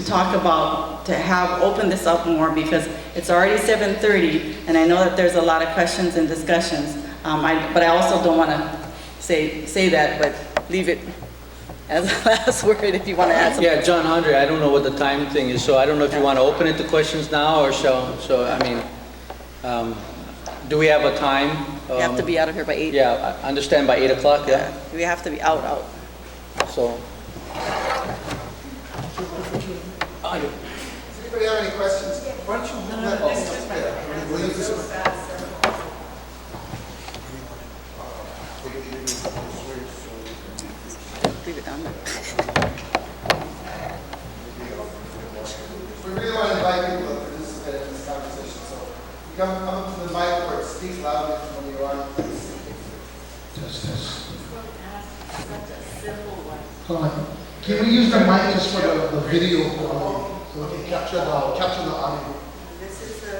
Speaker 4: talk about, to have open this up more, because it's already 7:30, and I know that there's a lot of questions and discussions. But I also don't want to say that, but leave it as a last word if you want to add something.
Speaker 2: Yeah, John Andre, I don't know what the time thing is, so I don't know if you want to open it to questions now, or do we have a time?
Speaker 4: We have to be out of here by 8.
Speaker 2: Yeah, I understand by 8 o'clock, yeah?
Speaker 4: We have to be out.
Speaker 2: So.
Speaker 1: Does anybody have any questions? Why don't you we'll use this one.
Speaker 4: Leave it down there.
Speaker 1: We really want to invite people to participate in this conversation, so you come up to the mic or speak loudly when you are. Can we use the mic just for the video so we can capture the audio?
Speaker 4: This is a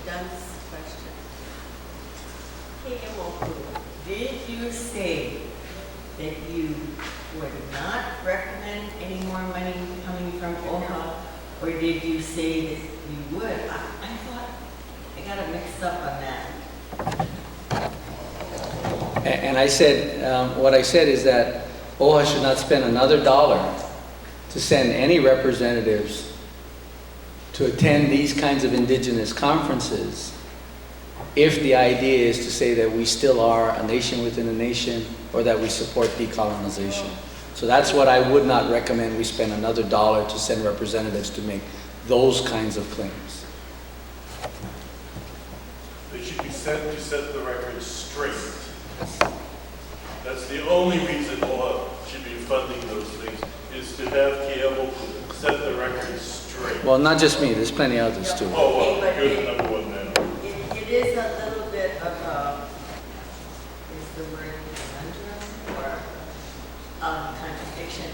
Speaker 4: dunce question.
Speaker 5: did you say that you would not recommend any more money coming from OHA, or did you say that you would? I thought, I got it mixed up on that.
Speaker 2: And I said, what I said is that OHA should not spend another dollar to send any representatives to attend these kinds of indigenous conferences if the idea is to say that we still are a nation within a nation or that we support decolonization. So that's what I would not recommend we spend another dollar to send representatives to make those kinds of claims.
Speaker 6: They should be sent to set the record straight. That's the only reason OHA should be funding those things, is to have Kiemo set the record straight.
Speaker 2: Well, not just me, there's plenty others too.
Speaker 6: Oh, well,
Speaker 5: Okay, but
Speaker 6: you're the number one now.
Speaker 5: It is a little bit of a, is the word conundrum or contradiction,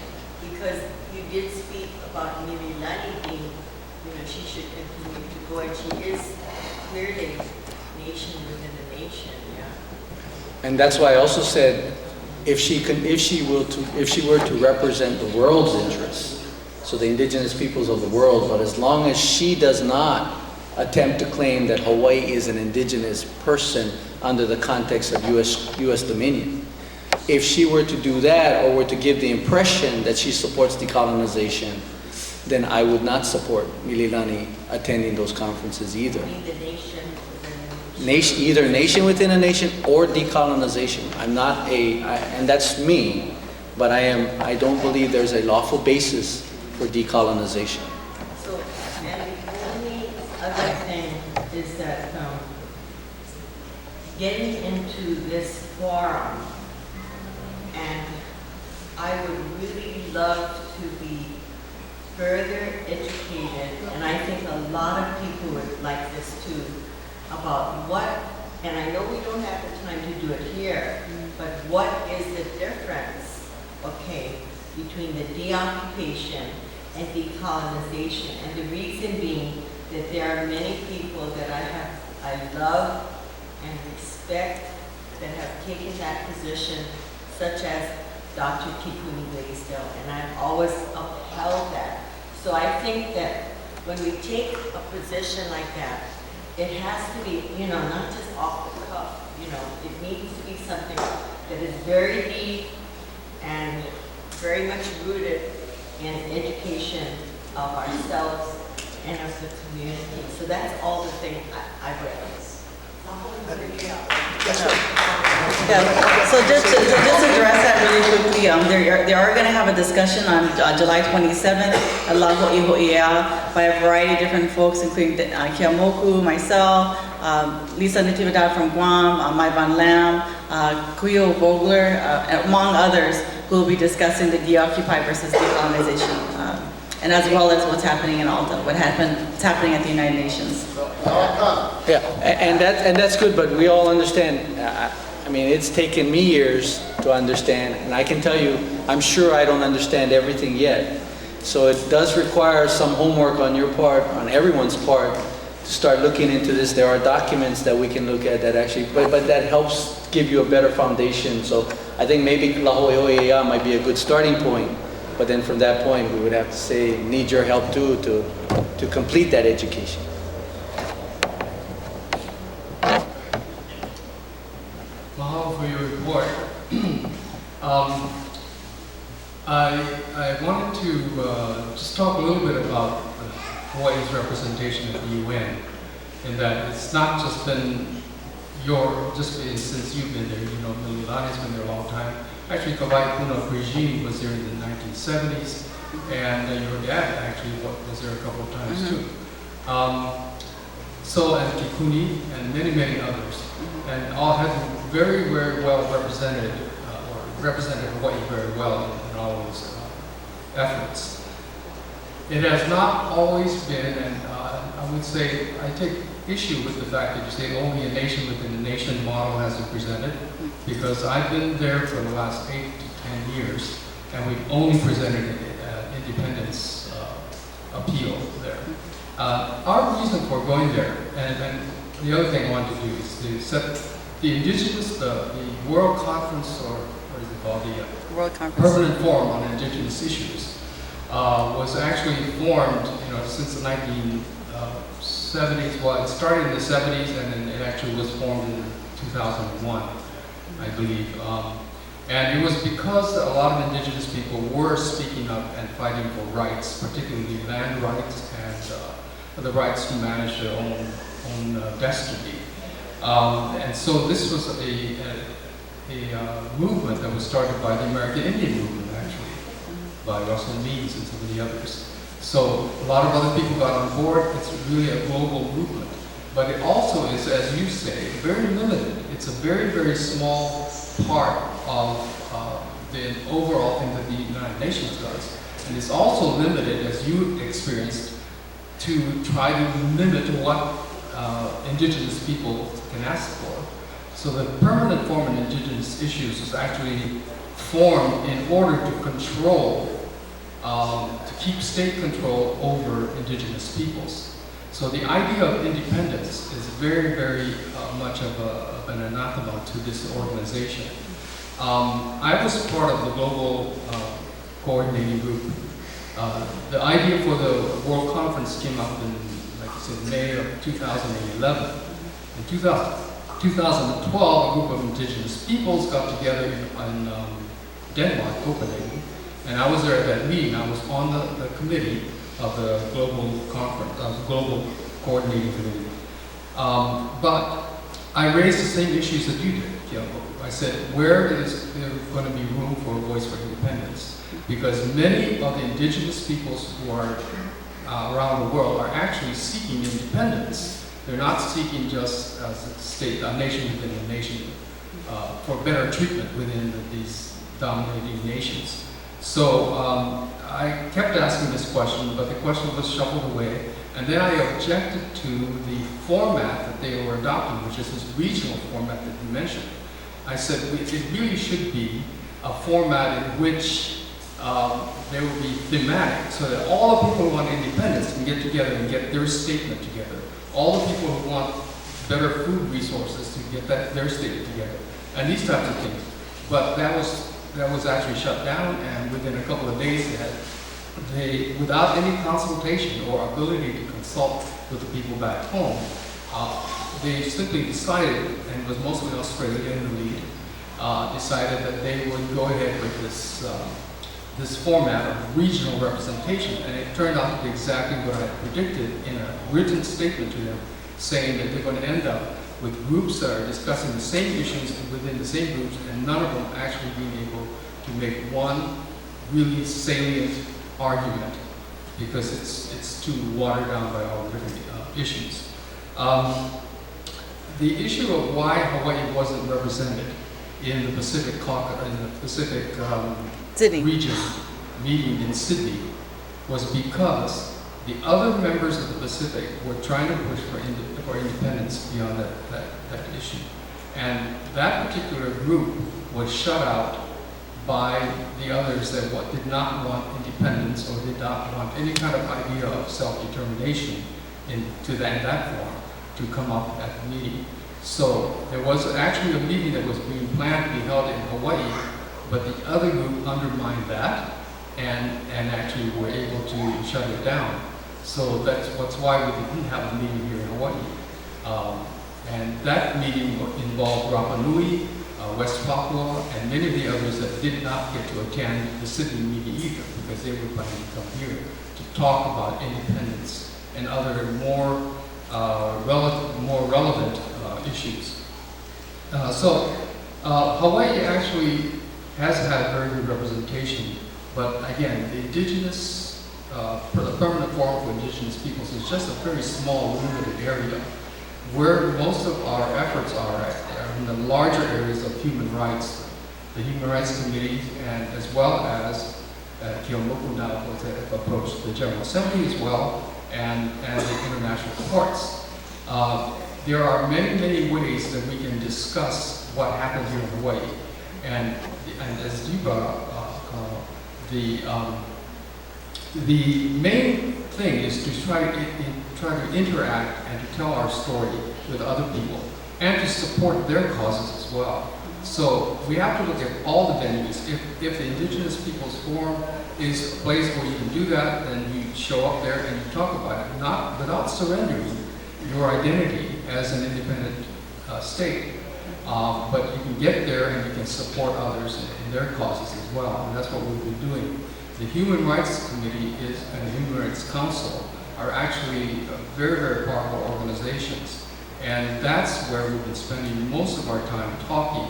Speaker 5: because you did speak about Mililani being, she should continue to go, and she is clearly nation within a nation, yeah.
Speaker 2: And that's why I also said, if she were to represent the world's interests, so the indigenous peoples of the world, but as long as she does not attempt to claim that Hawaii is an indigenous person under the context of U.S. dominion, if she were to do that or were to give the impression that she supports decolonization, then I would not support Mililani attending those conferences either.
Speaker 5: Being the nation within a nation.
Speaker 2: Either nation within a nation or decolonization. I'm not and that's me, but I don't believe there's a lawful basis for decolonization.
Speaker 5: So, and the only other thing is that getting into this forum, and I would really love to be further educated, and I think a lot of people would like this too, about what, and I know we don't have the time to do it here, but what is the difference, okay, between the deoccupation and decolonization? And the reason being that there are many people that I love and respect that have taken that position, such as Dr. Kikuni Blaisdell, and I've always upheld that. So I think that when we take a position like that, it has to be, not just off the cuff, it needs to be something that is very deep and very much rooted in education of ourselves and of the community. So that's all the thing I raise.
Speaker 4: Yeah, so just to address that really quickly, they are going to have a discussion on July 27th at Lago Iho'ea by a variety of different folks, including Kiamoku, myself, Lisa Natividad from Guam, Mai Van Lam, Kuyo Vogler, among others, who will be discussing the deoccupy versus decolonization, and as well as what's happening in Alta, what's happening at the United Nations.
Speaker 2: Yeah, and that's good, but we all understand. I mean, it's taken me years to understand, and I can tell you, I'm sure I don't understand everything yet. So it does require some homework on your part, on everyone's part, to start looking into this. There are documents that we can look at that actually, but that helps give you a better foundation. So I think maybe Laho'oea might be a good starting point, but then from that point, we would have to say, need your help too, to complete that education.
Speaker 7: Mahalo for your report. I wanted to just talk a little bit about Hawaii's representation at the UN, in that it's not just been since you've been there, Mililani's been there a long time. Actually, Kawai Kuna Brigini was there in the 1970s, and your dad actually was there a couple of times too. And Kikuni and many, many others, and all have very, very well represented, or represented Hawaii very well in all those efforts. It has not always been, and I would say, I take issue with the fact that you say only a nation within a nation model has been presented, because I've been there for the last 8 to 10 years, and we've only presented independence appeal there. Our reason for going there, and the other thing I wanted to do is to set the indigenous, the World Conference, or what is it called, the
Speaker 4: World Conference.
Speaker 7: Permanent Forum on Indigenous Issues, was actually formed, since the 1970s. Well, it started in the 70s, and then it actually was formed in 2001, I believe. And it was because a lot of indigenous people were speaking up and fighting for rights, particularly land rights and the rights to manage their own destiny. And so this was a movement that was started by the American Indian movement, actually, by Russell Means and some of the others. So a lot of other people got on board. It's really a global movement. But it also is, as you say, very limited. It's a very, very small part of the overall thing that the United Nations does. And it's also limited, as you experienced, to try to limit what indigenous people can ask for. So the Permanent Forum on Indigenous Issues was actually formed in order to control, to keep state control over indigenous peoples. So the idea of independence is very, very much of an anathema to this organization. I was part of the global coordinating group. The idea for the World Conference came up in, like I said, May of 2011. In 2012, a group of indigenous peoples got together in Denmark, Copenhagen, and I was there at that meeting. I was on the committee of the global conference, global coordinating committee. But I raised the same issues that you did, Kiambo. I said, where is there going to be room for a voice for independence? Because many of the indigenous peoples who are around the world are actually seeking independence. They're not seeking just a state, a nation within a nation, for better treatment within these dominating nations. So I kept asking this question, but the question was shuffled away. And then I objected to the format that they were adopting, which is this regional format that you mentioned. I said it really should be a format in which there will be thematic, so that all the people who want independence can get together and get their statement together. All the people who want better food resources to get their statement together, and these types of things. But that was actually shut down, and within a couple of days, they without any consultation or ability to consult with the people back home, they simply decided, and it was mostly Australia in the lead, decided that they would go ahead with this format of regional representation, and it turned out to be exactly what I predicted in a written statement to them, saying that they're going to end up with groups that are discussing the same issues within the same groups, and none of them actually being able to make one really salient argument, because it's too watered down by all the different issues. The issue of why Hawaii wasn't represented in the Pacific Caucus, in the Pacific
Speaker 4: Sydney.
Speaker 7: region meeting in Sydney, was because the other members of the Pacific were trying to push for independence beyond that issue. And that particular group was shut out by the others that did not want independence or did not want any kind of idea of self-determination in that form to come up at the meeting. So there was actually a meeting that was being planned to be held in Hawaii, but the other group undermined that and actually were able to shut it down. So that's why we didn't have a meeting here in Hawaii. And that meeting involved Rapa Nui, West Papua, and many of the others that did not get to attend the Sydney meeting either, because they were planning to come here to talk about independence and other more relevant issues. Hawaii actually has had very good representation, but again, the Permanent Forum for Indigenous Peoples is just a very small, limited area. Where most of our efforts are in the larger areas of human rights, the Human Rights Committee, and as well as Keomoku now will approach the General Assembly as well, and the international courts. There are many, many ways that we can discuss what happened here in Hawaii. And as you brought up, the main thing is to try to interact and to tell our story with other people and to support their causes as well. So we have to look at all the venues. If the Indigenous Peoples Forum is a place where you can do that, then you show up there and you talk about it, not without surrendering your identity as an independent state. But you can get there and you can support others in their causes as well, and that's what we've been doing. The Human Rights Committee and the Human Rights Council are actually very, very powerful organizations, and that's where we've been spending most of our time talking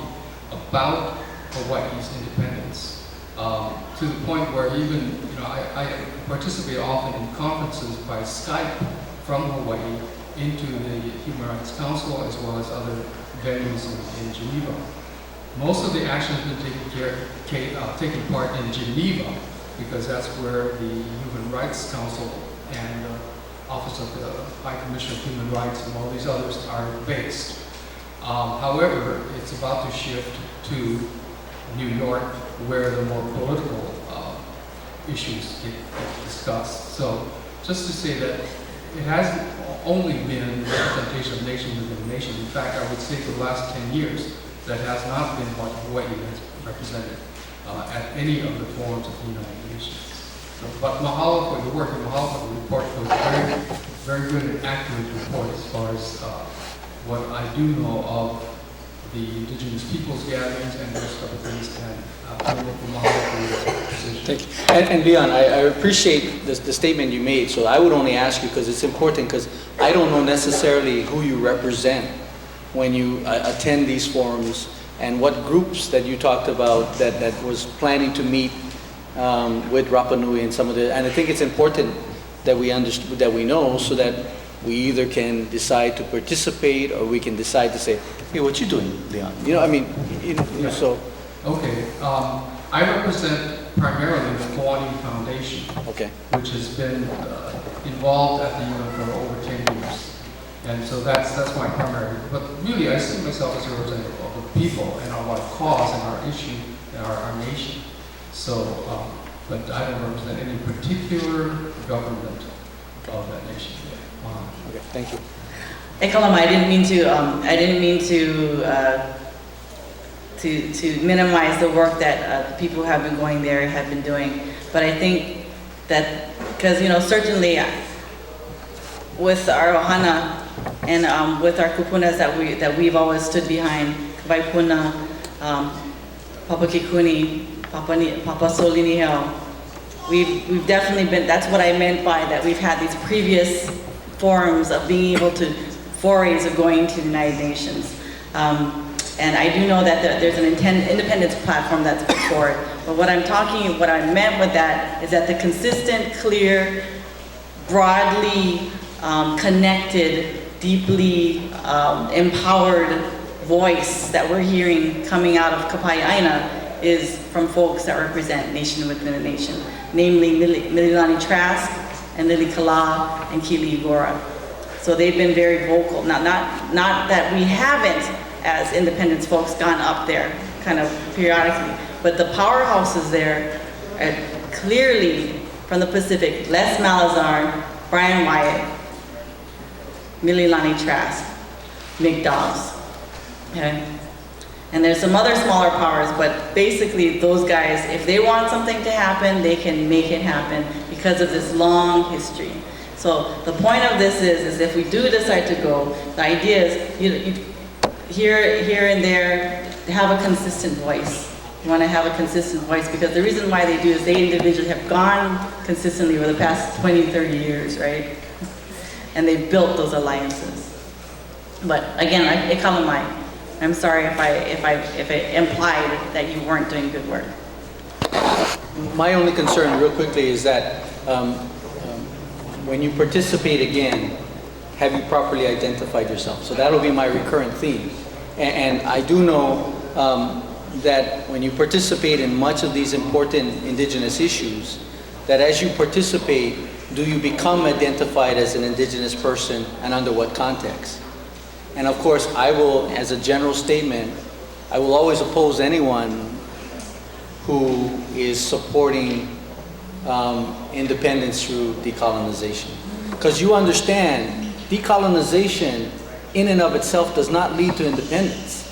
Speaker 7: about Hawaii's independence, to the point where even, I participate often in conferences by Skype from Hawaii into the Human Rights Council as well as other venues in Geneva. Most of the action has been taking part in Geneva because that's where the Human Rights Council and Office of the High Commissioner of Human Rights and all these others are based. However, it's about to shift to New York where the more political issues get discussed. So just to say that it hasn't only been representation of nation within the nation. In fact, I would say for the last 10 years, that has not been what Hawaii has represented at any of the forums of the United Nations. So, but mahalo for your work, and mahalo for the report. It was a very, very good and accurate report as far as what I do know of the Indigenous Peoples gatherings and those other things. And mahalo for your position.
Speaker 2: Thank you. And Leon, I appreciate the statement you made, so I would only ask you because it's important, because I don't know necessarily who you represent when you attend these forums and what groups that you talked about that was planning to meet with Rapa Nui and some of the, and I think it's important that we understand, that we know, so that we either can decide to participate or we can decide to say, hey, what you doing, Leon? So.
Speaker 7: Okay, I represent primarily the Kawani Foundation,
Speaker 2: Okay.
Speaker 7: which has been involved at the UN for over 10 years. And so that's my primary, but really I see myself as a representative of the people and our cause and our issue and our nation. So, but I don't represent any particular government of that nation.
Speaker 2: Okay, thank you.
Speaker 4: Ekalama, I didn't mean to minimize the work that the people who have been going there have been doing, but I think that because certainly with our ohana and with our kupunas that we've always stood behind, Kawaipuna, Papakikuni, Papa Solinihau, we've definitely been. That's what I meant by that. We've had these previous forums of being able to forays of going to the United Nations. And I do know that there's an independence platform that's put forward. But what I meant with that is that the consistent, clear, broadly connected, deeply empowered voice that we're hearing coming out of Kapai'aina is from folks that represent nation within a nation, namely Mililani Trask and Lili Kala and Kili Igora. So they've been very vocal. Not that we haven't, as independence folks, gone up there kind of periodically, but the powerhouses there are clearly from the Pacific: Les Malazar, Brian Wyatt, Mililani Trask, Mick Dobbs. Okay? And there's some other smaller powers, but basically those guys, if they want something to happen, they can make it happen because of this long history. So the point of this is if we do decide to go, the idea is you here and there, have a consistent voice. You want to have a consistent voice because the reason why they do is they individually have gone consistently over the past 20, 30 years, right? And they've built those alliances. But again, I'm sorry if I implied that you weren't doing good work.
Speaker 2: My only concern, real quickly, is that when you participate again, have you properly identified yourself? So that'll be my recurrent theme. And I do know that when you participate in much of these important indigenous issues, that as you participate, do you become identified as an indigenous person and under what context? And of course, I will, as a general statement, I will always oppose anyone who is supporting independence through decolonization. Because you understand, decolonization in and of itself does not lead to independence.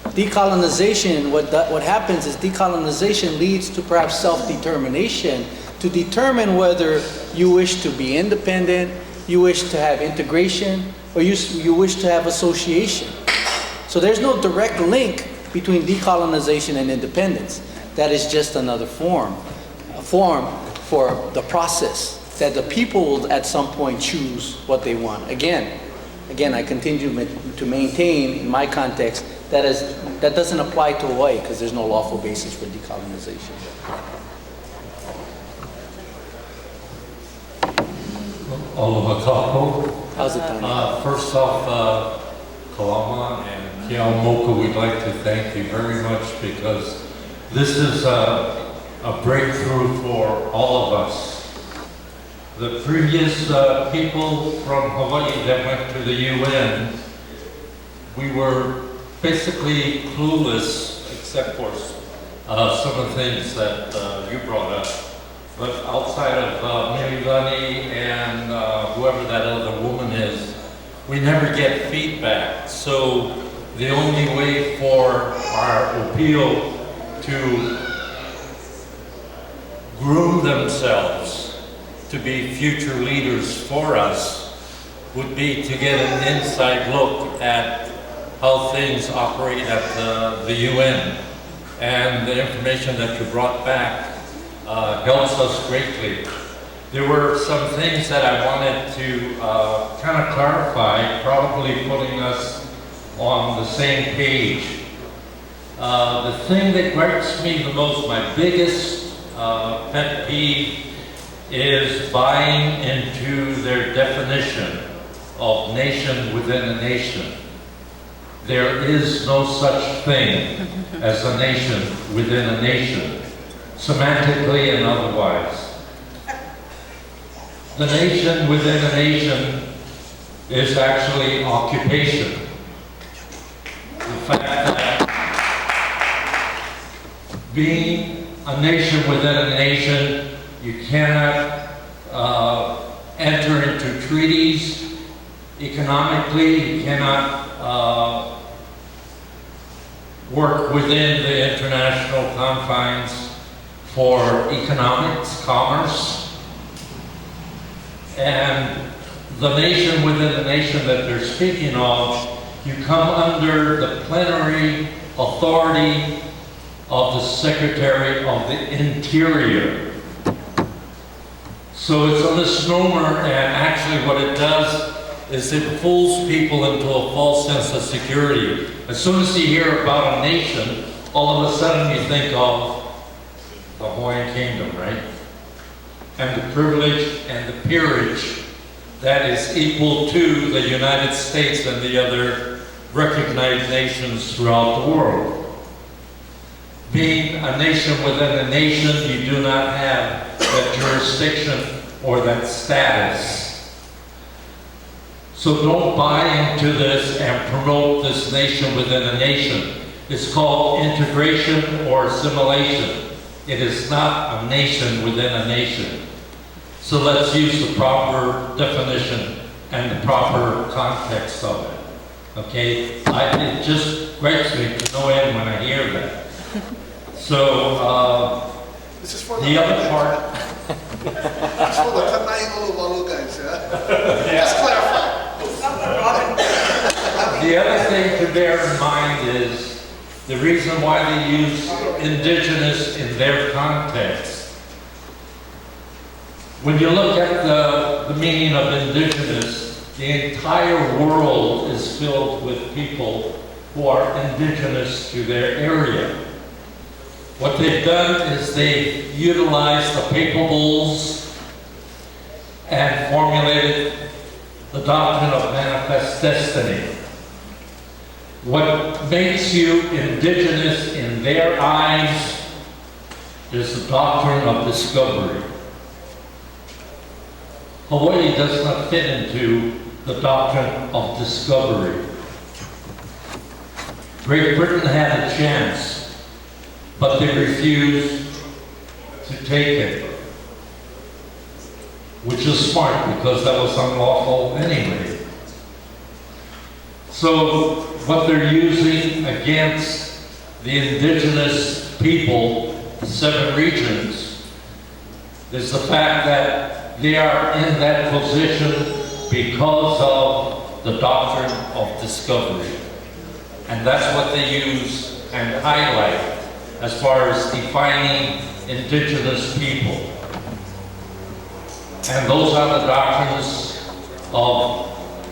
Speaker 2: Decolonization, what happens is decolonization leads to perhaps self-determination, to determine whether you wish to be independent, you wish to have integration, or you wish to have association. So there's no direct link between decolonization and independence. That is just another form for the process that the people will at some point choose what they want. Again, I continue to maintain in my context that doesn't apply to Hawaii because there's no lawful basis for decolonization.
Speaker 8: Aloha kākou.
Speaker 2: How's it done?
Speaker 8: First off, Kalama and Keaumoku, we'd like to thank you very much because this is a breakthrough for all of us. The previous people from Hawaii that went to the UN, we were basically clueless except for some of the things that you brought up. But outside of Mililani and whoever that other woman is, we never get feedback. So the only way for our appeal to groom themselves to be future leaders for us would be to get an inside look at how things operate at the UN. And the information that you brought back helps us greatly. There were some things that I wanted to kind of clarify, probably putting us on the same page. The thing that gripes me the most, my biggest pet peeve, is buying into their definition of nation within a nation. There is no such thing as a nation within a nation, semantically and otherwise. The nation within a nation is actually occupation. The fact that being a nation within a nation, you cannot enter into treaties economically, you cannot work within the international confines for economics, commerce, and the nation within the nation that they're speaking of, you come under the plenary authority of the Secretary of the Interior. So it's a misnomer, and actually what it does is it fools people into a false sense of security. As soon as you hear about a nation, all of a sudden you think of the Hawaiian Kingdom, right? And the privilege and the peerage that is equal to the United States and the other recognized nations throughout the world. Being a nation within a nation, you do not have that jurisdiction or that status. So don't buy into this and promote this nation within a nation. It's called integration or assimilation. It is not a nation within a nation. So let's use the proper definition and the proper context of it. Okay? It just gripes me to no end when I hear that. So,
Speaker 3: This is for
Speaker 8: the other part,
Speaker 3: This is for the Kanai Oluwalu guys, yeah? Just clarify.
Speaker 8: the other thing to bear in mind is the reason why they use indigenous in their context. When you look at the meaning of indigenous, the entire world is filled with people who are indigenous to their area. What they've done is they've utilized the papal bulls and formulated the doctrine of manifest destiny. What makes you indigenous in their eyes is the doctrine of discovery. Hawaii does not fit into the doctrine of discovery. Great Britain had a chance, but they refused to take it, which is smart because that was unlawful anyway. So what they're using against the indigenous people, the 7 regions, is the fact that they are in that position because of the doctrine of discovery. And that's what they use and highlight as far as defining indigenous people. And those are the doctrines of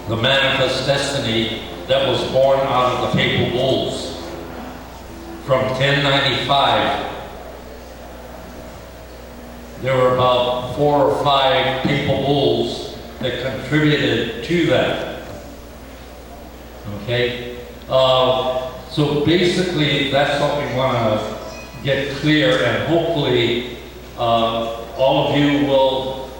Speaker 8: the manifest destiny that was born out of the papal bulls. From 1095, there were about 4 or 5 papal bulls that contributed to that. Okay? So basically, that's what we want to get clear, and hopefully all of you will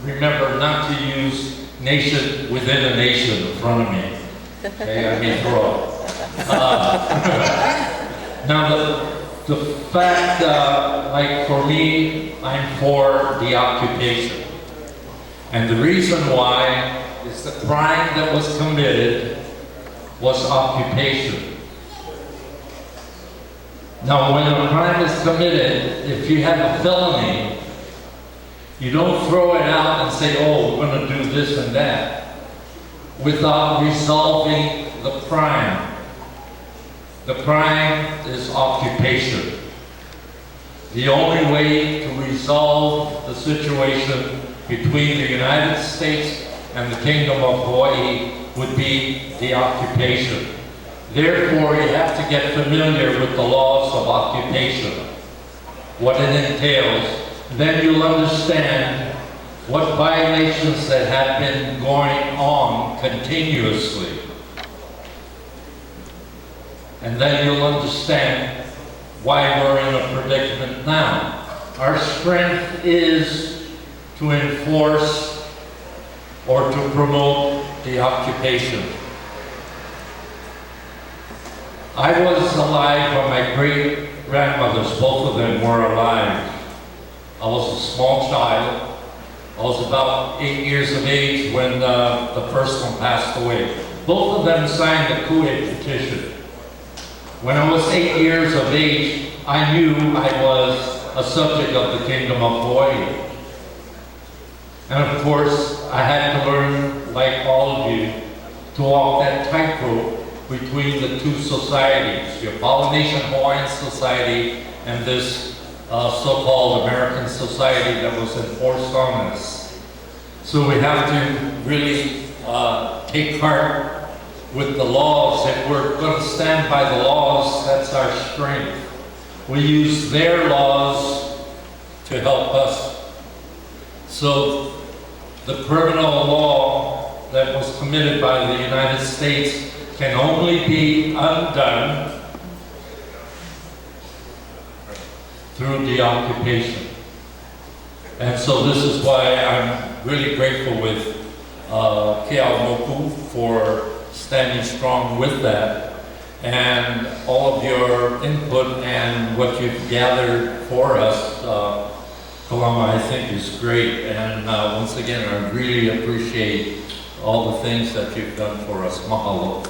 Speaker 8: remember not to use nation within a nation in front of me. Okay, I may throw up. Now, the fact, like for me, I'm for the occupation. And the reason why is the crime that was committed was occupation. Now, when a crime is committed, if you have a felony, you don't throw it out and say, oh, we're going to do this and that, without resolving the crime. The crime is occupation. The only way to resolve the situation between the United States and the Kingdom of Hawaii would be the occupation. Therefore, you have to get familiar with the laws of occupation, what it entails. Then you'll understand what violations that have been going on continuously. And then you'll understand why we're in a predicament now. Our strength is to enforce or to promote the occupation. I was alive when my great-grandmothers, both of them were alive. I was a small child. I was about 8 years of age when the first one passed away. Both of them signed the Kuwait petition. When I was 8 years of age, I knew I was a subject of the Kingdom of Hawaii. And of course, I had to learn, like all of you, to walk that tightrope between the two societies, your Polynesian Hawaiian Society and this so-called American society that was enforced on us. So we have to really take heart with the laws. If we're going to stand by the laws, that's our strength. We use their laws to help us. So the criminal law that was committed by the United States can only be undone through the occupation. And so this is why I'm really grateful with Keaomoku for standing strong with that. And all of your input and what you've gathered for us, Kalama, I think is great. And once again, I really appreciate all the things that you've done for us. Mahalo.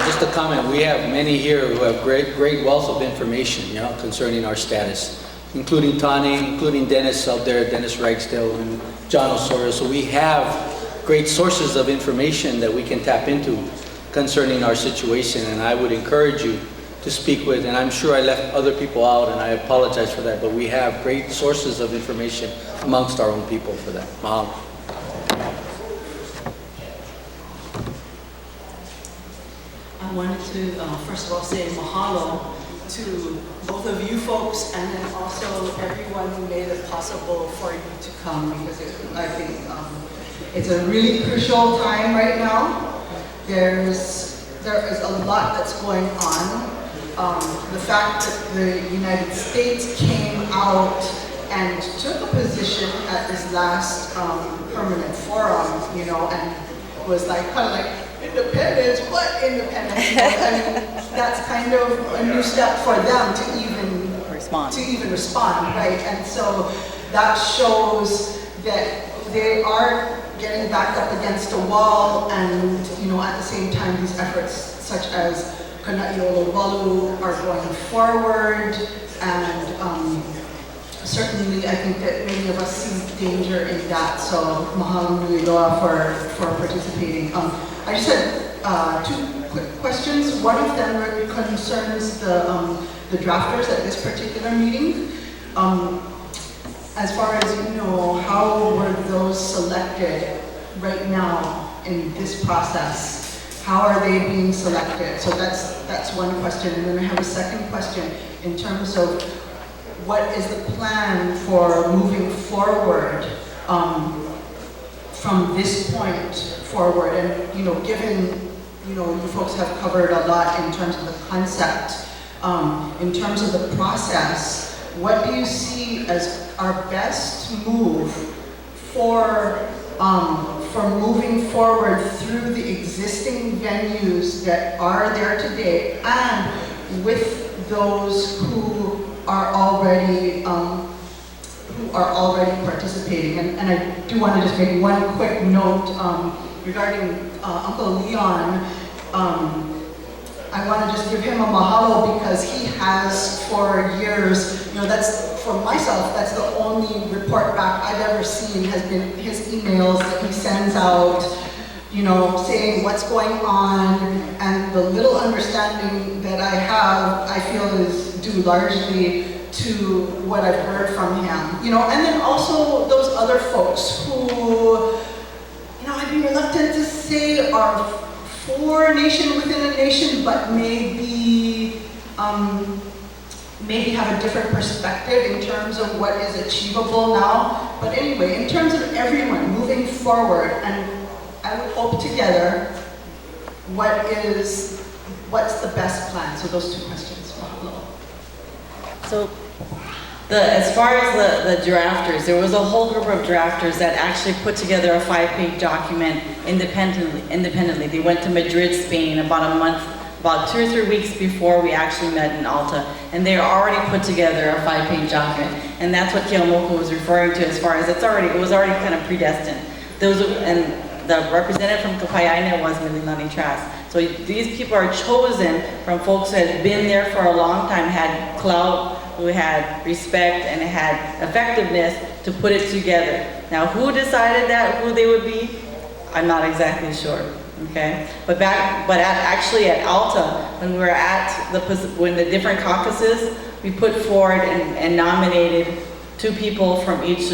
Speaker 2: Just a comment, we have many here who have great wealth of information, concerning our status, including Tani, including Dennis out there, Dennis Ragsdale and John Osorio. So we have great sources of information that we can tap into concerning our situation, and I would encourage you to speak with, and I'm sure I left other people out, and I apologize for that, but we have great sources of information amongst our own people for that. Mahalo.
Speaker 9: I wanted to, first of all, say mahalo to both of you folks and then also everyone who made it possible for you to come, because I think it's a really crucial time right now. There is a lot that's going on. The fact that the United States came out and took a position at this last permanent forum, and was like, kind of like, independence, what independence? And that's kind of a new step for them to even respond, right? And so that shows that they are getting backed up against a wall, and at the same time, these efforts such as Kana'iolo Walu are going forward, and certainly I think that many of us see danger in that. So mahalo nui loa for participating. I just had 2 quick questions. One of them really concerns the drafters at this particular meeting. As far as you know, how were those selected right now in this process? How are they being selected? So that's one question. And then I have a second question in terms of what is the plan for moving forward from this point forward? And given you folks have covered a lot in terms of the concept, in terms of the process, what do you see as our best move for moving forward through the existing venues that are there today, and with those who are already participating? And I do want to just make one quick note regarding Uncle Leon. I want to just give him a mahalo because he has for years, that's for myself, that's the only report back I've ever seen has been his emails that he sends out, saying what's going on, and the little understanding that I have, I feel is due largely to what I've heard from him, and then also those other folks who, I'd be reluctant to say are for a nation within a nation, but maybe have a different perspective in terms of what is achievable now. But anyway, in terms of everyone moving forward, and I would hope together, what's the best plan? So those 2 questions. Mahalo.
Speaker 4: So, as far as the drafters, there was a whole group of drafters that actually put together a 5-page document independently. They went to Madrid, Spain, about 2 or 3 weeks before we actually met in Alta, and they already put together a 5-page document. And that's what Keamoku was referring to as far as it was already kind of predestined. And the representative from Kapayaina was Mililani Trask. So these people are chosen from folks that had been there for a long time, had clout, who had respect and had effectiveness to put it together. Now, who decided who they would be? I'm not exactly sure. Okay, actually at Alta, when we were at the different caucuses, we put forward and nominated 2 people from each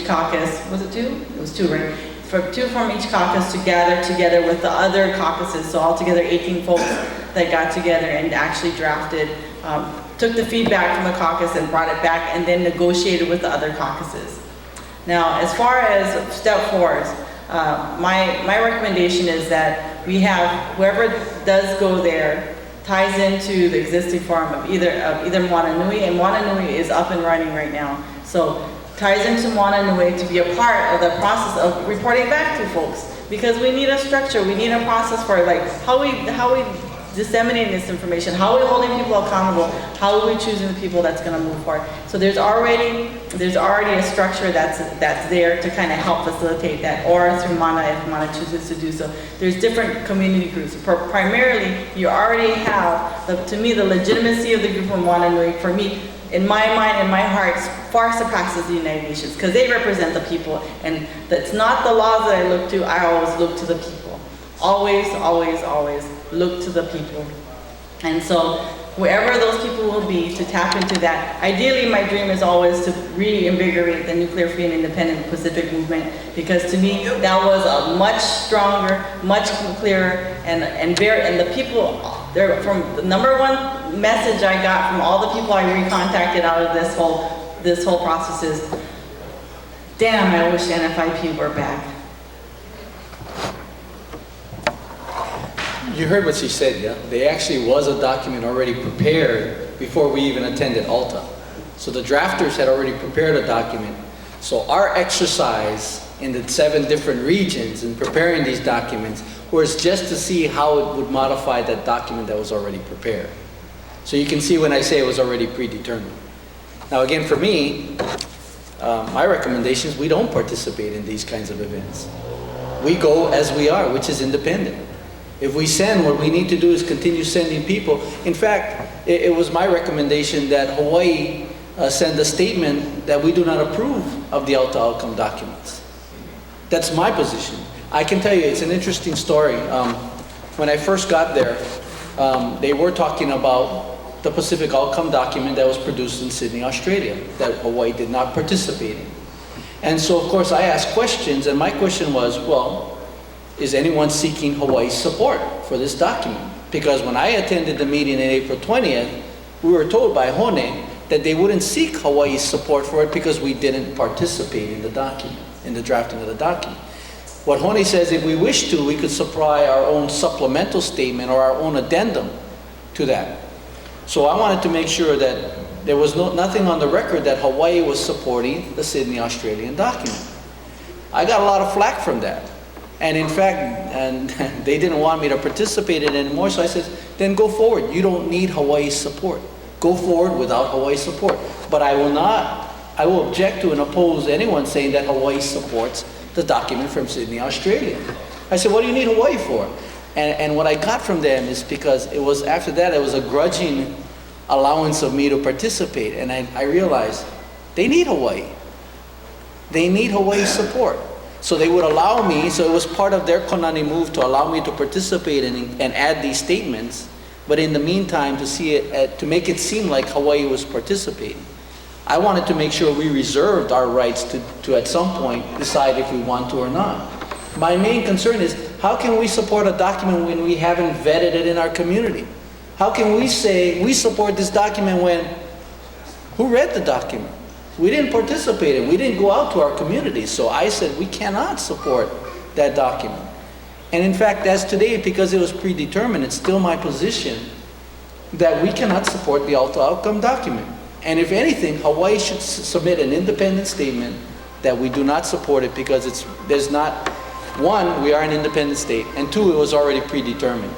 Speaker 4: caucus. Was it 2? It was 2, right? 2 from each caucus to gather together with the other caucuses. So altogether 18 folks that got together and actually drafted, took the feedback from the caucus and brought it back, and then negotiated with the other caucuses. Now, as far as step 4s, my recommendation is that we have whoever does go there ties into the existing forum of either Moana Nui, and Moana Nui is up and running right now. So ties into Moana Nui to be a part of the process of reporting back to folks, because we need a structure, we need a process for how we disseminating this information, how are we holding people accountable, how are we choosing the people that's going to move forward. So there's already a structure that's there to kind of help facilitate that, or through MANA if MANA chooses to do so. There's different community groups. Primarily, you already have, to me, the legitimacy of the group of Moana Nui, for me, in my mind and my heart, far surpasses the United Nations, because they represent the people, and that's not the laws that I look to, I always look to the people. Always, always, always look to the people. And so whoever those people will be, to tap into that. Ideally, my dream is always to reinvigorate the nuclear free and independent Pacific movement, because to me that was a much stronger, much clearer, and the people there, from the #1 message I got from all the people I recontacted out of this whole process is, damn, I wish NFIP were back.
Speaker 2: You heard what she said, yeah? There actually was a document already prepared before we even attended Alta. So the drafters had already prepared a document. So our exercise in the 7 different regions in preparing these documents was just to see how it would modify that document that was already prepared. So you can see when I say it was already predetermined. Now again, for me, my recommendation is we don't participate in these kinds of events. We go as we are, which is independent. If we send, what we need to do is continue sending people. In fact, it was my recommendation that Hawaii send a statement that we do not approve of the Alta outcome documents. That's my position. I can tell you, it's an interesting story. When I first got there, they were talking about the Pacific outcome document that was produced in Sydney, Australia, that Hawaii did not participate in. And so, of course, I asked questions, and my question was, well, is anyone seeking Hawaii's support for this document? Because when I attended the meeting on April 20th, we were told by Hone that they wouldn't seek Hawaii's support for it because we didn't participate in the document, in the drafting of the document. What Hone says, if we wish to, we could supply our own supplemental statement or our own addendum to that. So I wanted to make sure that there was nothing on the record that Hawaii was supporting the Sydney Australian document. I got a lot of flack from that. And in fact, they didn't want me to participate in it anymore, so I said, then go forward. You don't need Hawaii's support. Go forward without Hawaii's support. But I will object to and oppose anyone saying that Hawaii supports the document from Sydney, Australia. I said, what do you need Hawaii for? And what I got from them is because it was after that, it was a grudging allowance of me to participate. And I realized they need Hawaii. They need Hawaii's support. So they would allow me, so it was part of their Konani move to allow me to participate and add these statements. But in the meantime, to make it seem like Hawaii was participating. I wanted to make sure we reserved our rights to at some point decide if we want to or not. My main concern is, how can we support a document when we haven't vetted it in our community? How can we say we support this document when, who read the document? We didn't participate in it. We didn't go out to our communities. So I said we cannot support that document. And in fact, as today, because it was predetermined, it's still my position that we cannot support the Alta outcome document. And if anything, Hawaii should submit an independent statement that we do not support it because there's not, one, we are an independent state, and two, it was already predetermined.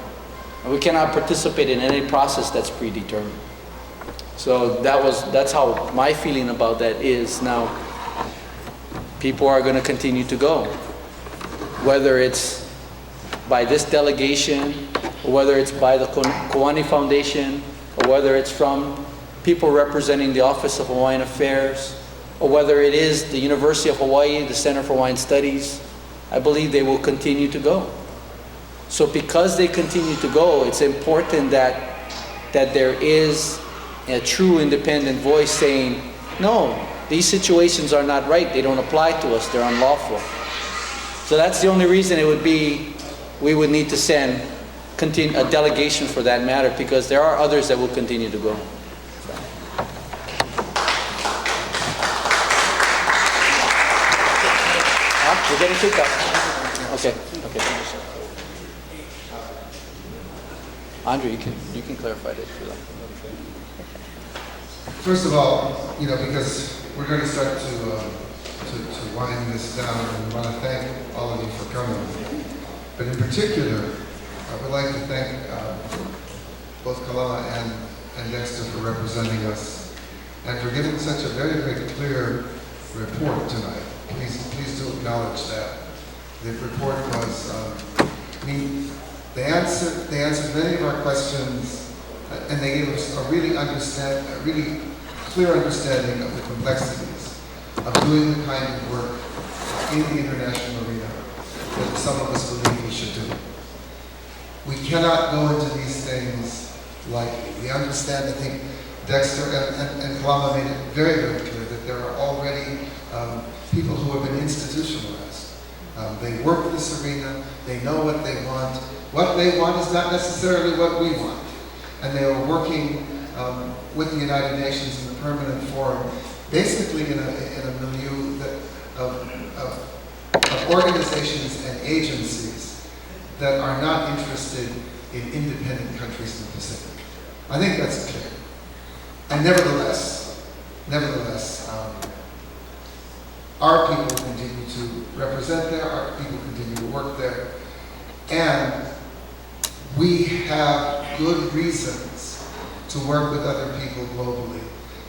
Speaker 2: And we cannot participate in any process that's predetermined. So that's how my feeling about that is. Now, people are going to continue to go. Whether it's by this delegation, or whether it's by the Koani Foundation, or whether it's from people representing the Office of Hawaiian Affairs, or whether it is the University of Hawaii, the Center for Hawaiian Studies, I believe they will continue to go. So because they continue to go, it's important that there is a true independent voice saying, no, these situations are not right, they don't apply to us, they're unlawful. So that's the only reason it would be, we would need to send a delegation for that matter, because there are others that will continue to go. We're getting kicked out. Okay. Andre, you can clarify this if you like.
Speaker 1: First of all, because we're going to start to wind this down, and I want to thank all of you for coming. But in particular, I would like to thank both Kalama and Dexter for representing us and for giving such a very, very clear report tonight. Please do acknowledge that. The report was, they answered many of our questions, and they gave us a really clear understanding of the complexities of doing the kind of work in the international arena that some of us believe we should do. We cannot go into these things lightly. We understand, I think Dexter and Kalama made it very, very clear that there are already people who have been institutionalized. They work this arena, they know what they want. What they want is not necessarily what we want. And they are working with the United Nations in the permanent forum, basically in a milieu of organizations and agencies that are not interested in independent countries in the Pacific. I think that's clear. And nevertheless, our people continue to represent there, our people continue to work there, and we have good reasons to work with other people globally,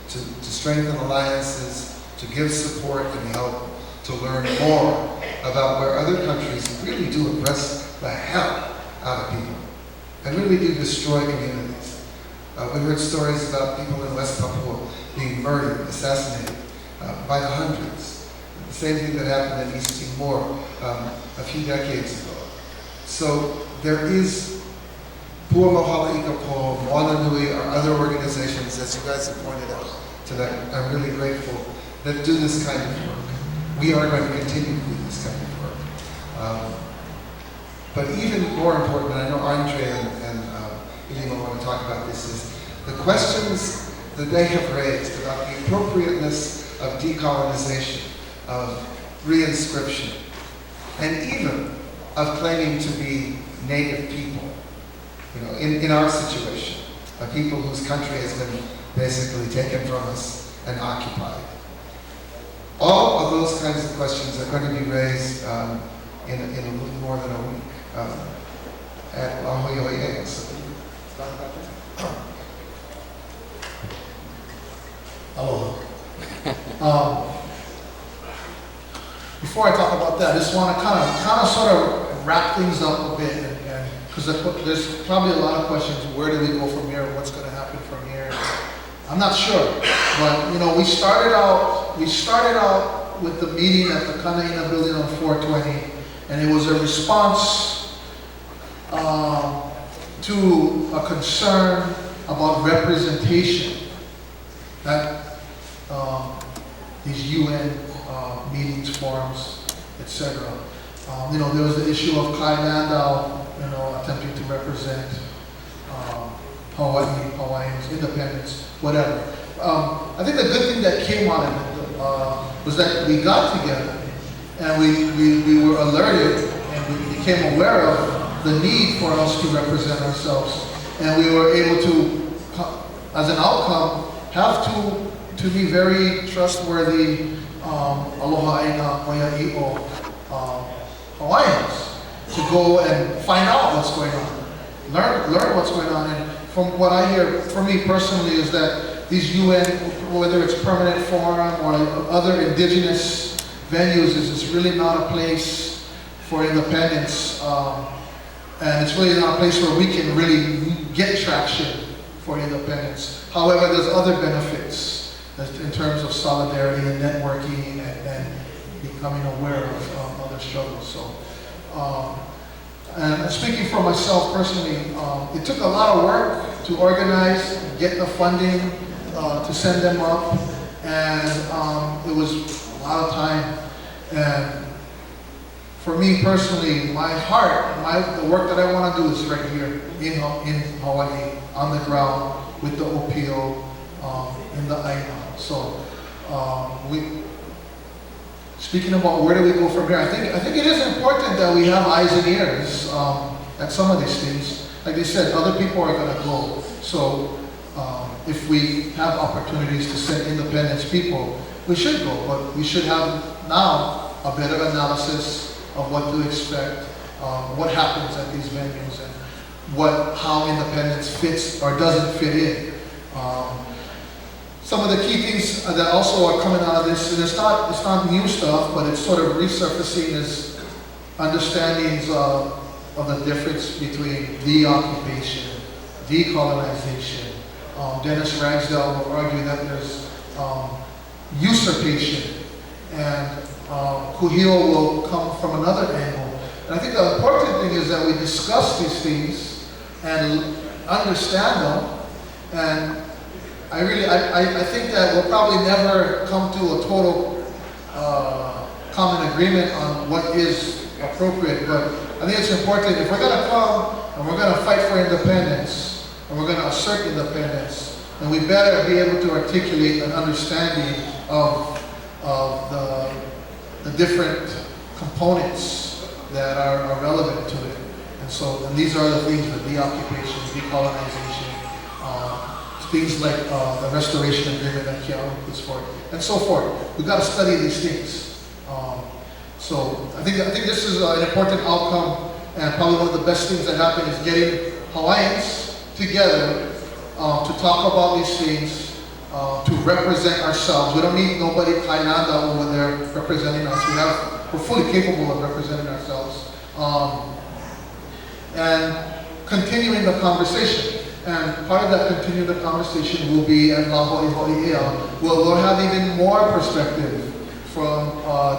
Speaker 1: to strengthen alliances, to give support and help to learn more about where other countries really do oppress the hell out of people and really do destroy communities. We heard stories about people in West Papua being murdered, assassinated by the hundreds. The same thing that happened in East Timor a few decades ago. So there is Pua Mohala Ika Po, Moana Nui, or other organizations, as you guys have pointed out tonight. I'm really grateful that do this kind of work. We are going to continue to do this kind of work. But even more important, and I know Andre and Ilima want to talk about this, is the questions that they have raised about the appropriateness of decolonization, of reinscription, and even of claiming to be native people. You know, in our situation, a people whose country has been basically taken from us and occupied. All of those kinds of questions are going to be raised in a little more than a week at La Hoyoye. So,
Speaker 3: Aloha. Before I talk about that, I just want to kind of sort of wrap things up a bit, because there's probably a lot of questions. Where do we go from here? What's going to happen from here? I'm not sure, but you know, we started out with the meeting at the Kanaina building on 420, and it was a response to a concern about representation at these UN meetings, forums, etc. You know, there was the issue of Kai Landau, you know, attempting to represent Hawaiians, independence, whatever. I think the good thing that came out of it was that we got together and we were alerted and we became aware of the need for us to represent ourselves. And we were able to, as an outcome, have to be very trustworthy Aloha Aina Moia I'o Hawaiians to go and find out what's going on, learn what's going on. And from what I hear, for me personally, is that these UN, whether it's permanent forum or other indigenous venues, is really not a place for independence, and it's really not a place where we can really get traction for independence. However, there's other benefits in terms of solidarity and networking and becoming aware of other struggles. So, and speaking for myself personally, it took a lot of work to organize, get the funding, to send them up, and it was a lot of time. And for me personally, my heart, the work that I want to do is right here in Hawaii, on the ground with the OPO, in the Aina. So, speaking about where do we go from here, I think it is important that we have eyes and ears at some of these things. Like they said, other people are going to go. So if we have opportunities to send independence people, we should go. But we should have now a better analysis of what to expect, what happens at these venues, and how independence fits or doesn't fit in. Some of the key things that also are coming out of this, and it's not new stuff, but it's sort of resurfacing, is understandings of the difference between de-occupation, decolonization. Dennis Ragsdale will argue that there's usurpation, and Kuhio will come from another angle. And I think the important thing is that we discuss these things and understand them, and I think that we'll probably never come to a total common agreement on what is appropriate, but I think it's important, if we're going to come and we're going to fight for independence, and we're going to assert independence, then we better be able to articulate an understanding of the different components that are relevant to it. And these are the things, the de-occupation, decolonization, things like the restoration agreement that Keanu puts forward, and so forth. We've got to study these things. So I think this is an important outcome, and probably one of the best things that happened is getting Hawaiians together to talk about these things, to represent ourselves. We don't need nobody kainada over there representing us. We're fully capable of representing ourselves. And continuing the conversation. And part of that continuing the conversation will be at La Ho'iho'i'ea. We'll have even more perspective from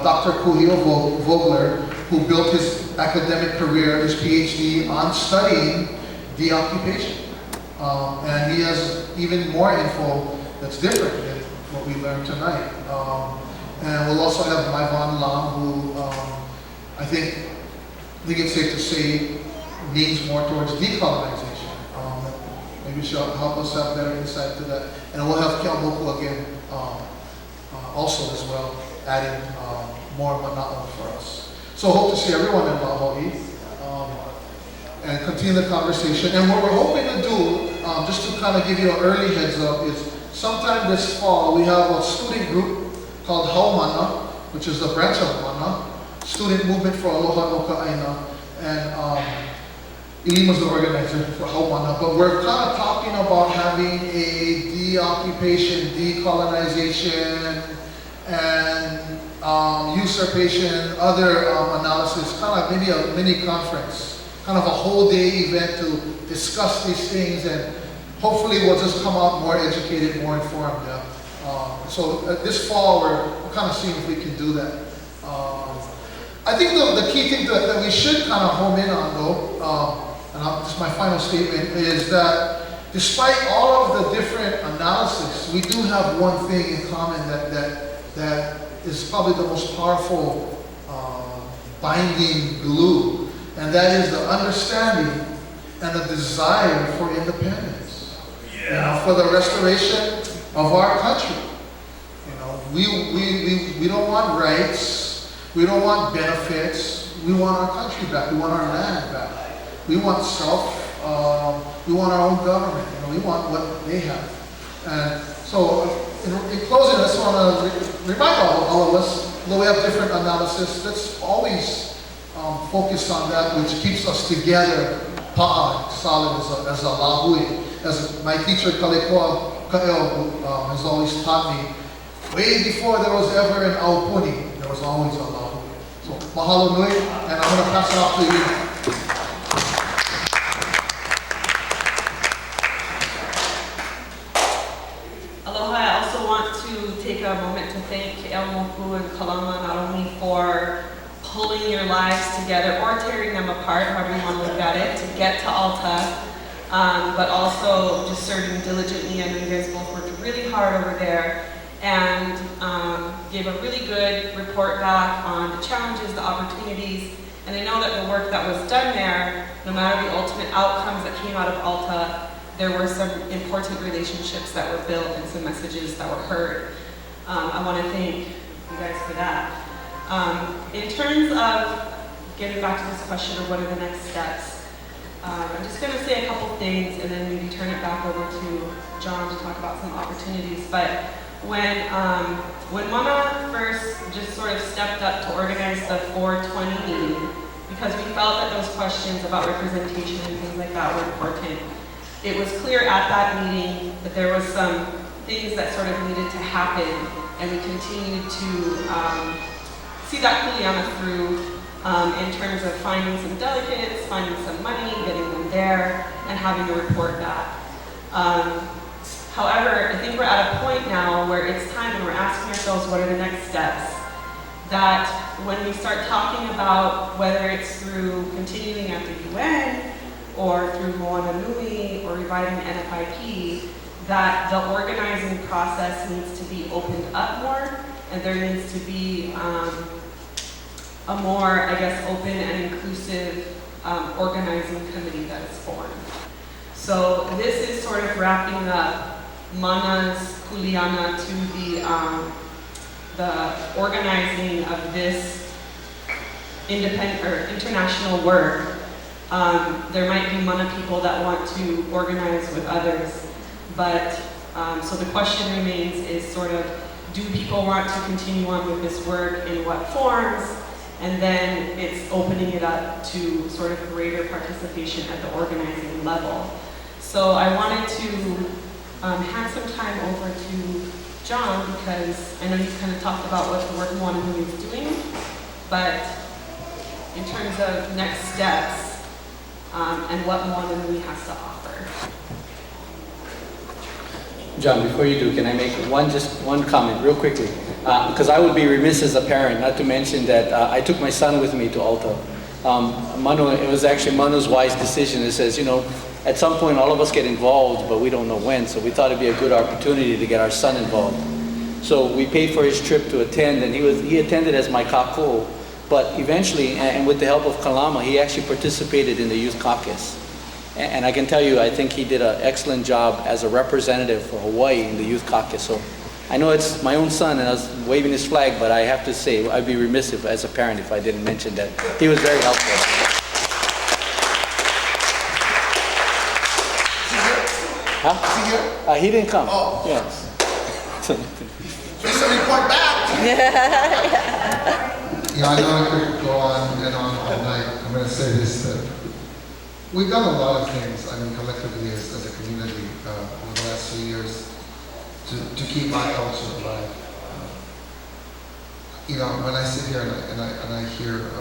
Speaker 3: Dr. Kuhio Vogler, who built his academic career, his PhD, on studying deoccupation. And he has even more info that's different than what we learned tonight. And we'll also have Maivan Lam, who I think it's safe to say leans more towards decolonization. Maybe she'll help us have better insight to that. And we'll have Keamoku again also as well, adding more mana'o for us. So hope to see everyone in Laha'i and continue the conversation. And what we're hoping to do, just to kind of give you an early heads up, is sometime this fall we have a student group called Haumana, which is a branch of Mana, Student Movement for Aloha no Ka'aina. And Ilima's the organizer for Haumana, but we're kind of talking about having a deoccupation, decolonization, and usurpation, other analysis, kind of maybe a mini conference, kind of a whole day event to discuss these things, and hopefully we'll just come out more educated, more informed. Yeah. So this fall we're kind of seeing if we can do that. I think the key thing that we should kind of home in on though, and this is my final statement, is that despite all of the different analysis, we do have one thing in common that is probably the most powerful binding glue, and that is the understanding and the desire for independence. Yeah. You know, for the restoration of our country. You know, we don't want rights, we don't want benefits, we want our country back, we want our land back. We want we want our own government, you know, we want what they have. And so, in closing, I just want to remind all of us, though we have different analysis, let's always focus on that which keeps us together, pa'a, solid as a lahui. As my teacher, Kalekoa Ka'eo, has always taught me, way before there was ever an aupuni, there was always a lahui. So, mahalo nui, and I'm going to pass it off to you.
Speaker 10: A moment to thank Ke'amoku and Kalama not only for pulling your lives together or tearing them apart, however you want to look at it, to get to Alta, but also just serving diligently. I know you guys both worked really hard over there and gave a really good report back on the challenges, the opportunities, and I know that the work that was done there, no matter the ultimate outcomes that came out of Alta, there were some important relationships that were built and some messages that were heard. I want to thank you guys for that. In terms of getting back to this question of what are the next steps, I'm just going to say a couple things and then maybe turn it back over to John to talk about some opportunities. But when Mana first just sort of stepped up to organize the 420 meeting, because we felt that those questions about representation and things like that were important, it was clear at that meeting that there was some things that sort of needed to happen, and we continued to see that kuleana through in terms of finding some delegates, finding some money, getting them there, and having to report back. However, I think we're at a point now where it's time, and we're asking ourselves what are the next steps, that when we start talking about whether it's through continuing at the UN or through Moana Nui or reviving NFIP, that the organizing process needs to be opened up more, and there needs to be a more, I guess, open and inclusive organizing committee that is formed. So this is sort of wrapping up Mana's kuleana to the organizing of this independent or international work. There might be Mana people that want to organize with others. But, so the question remains is sort of, do people want to continue on with this work, in what forms? And then it's opening it up to sort of greater participation at the organizing level. So I wanted to hand some time over to John, because I know you kind of talked about what the work Moananui is doing, but in terms of next steps and what Moananui has to offer.
Speaker 2: John, before you do, can I make one comment real quickly? Because I would be remiss as a parent not to mention that I took my son with me to Alta. Manu, it was actually Manu's wise decision. It says, at some point all of us get involved, but we don't know when, so we thought it'd be a good opportunity to get our son involved. So we paid for his trip to attend, and he attended as my kako, but eventually, and with the help of Kalama, he actually participated in the youth caucus. And I can tell you, I think he did an excellent job as a representative for Hawaii in the youth caucus. So I know it's my own son and I was waving his flag, but I have to say, I'd be remiss as a parent if I didn't mention that. He was very helpful. Huh?
Speaker 3: Is he here?
Speaker 2: He didn't come.
Speaker 3: Oh.
Speaker 2: Yes.
Speaker 3: Please report back.
Speaker 1: Yeah, I know I could go on and on all night. I'm going to say this, that we've done a lot of things, collectively as a community over the last few years to keep our culture alive. When I sit here and I hear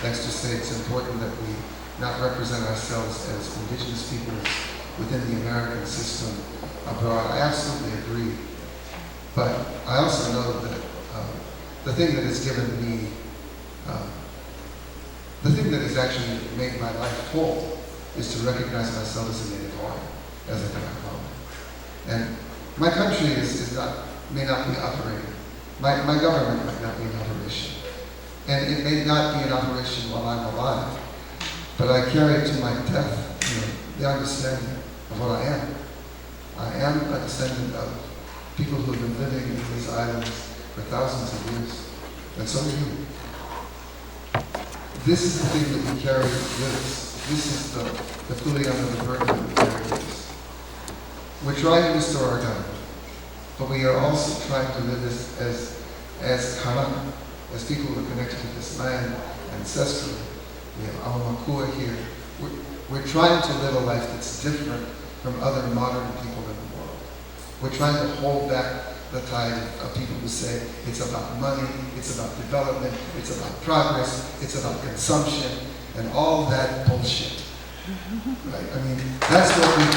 Speaker 1: Dexter say it's important that we not represent ourselves as indigenous peoples within the American system abroad, I absolutely agree. But I also know that the thing that has given me, the thing that has actually made my life whole is to recognize myself as a Native Hawaiian, as a Kanakauma. And my country may not be operating. My government might not be in operation. And it may not be in operation while I'm alive. But I carry to my death, the understanding of what I am. I am a descendant of people who have been living in these islands for thousands of years. And so do you. This is the thing that we carry with us. This is the feeling under the burden that we carry with us. We're trying to restore our government, but we are also trying to live as Karan, as people who are connected to this land ancestrally. We have Aumakua here. We're trying to live a life that's different from other modern people in the world. We're trying to hold back the tide of people who say it's about money, it's about development, it's about progress, it's about consumption, and all that bullshit. Right? That's what we do.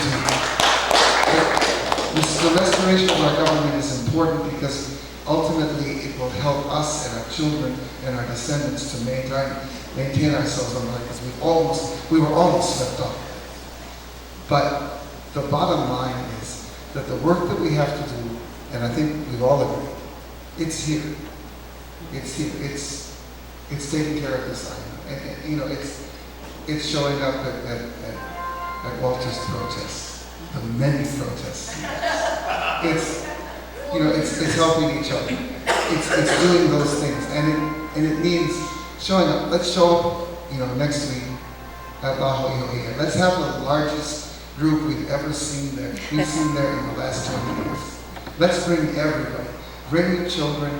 Speaker 1: The restoration of our government is important because ultimately it will help us and our children and our descendants to maintain ourselves on life, because we were almost swept up. But the bottom line is that the work that we have to do, and I think we've all agreed, it's here. It's here. It's taking care of this island. And it's showing up at Walter's protests, the many protests. It's helping each other. It's doing those things, and it means showing up. Let's show up, next week at La Ho'iho'i. Let's have the largest group we've ever seen there. We've seen there in the last 20 years. Let's bring everybody. Bring your children.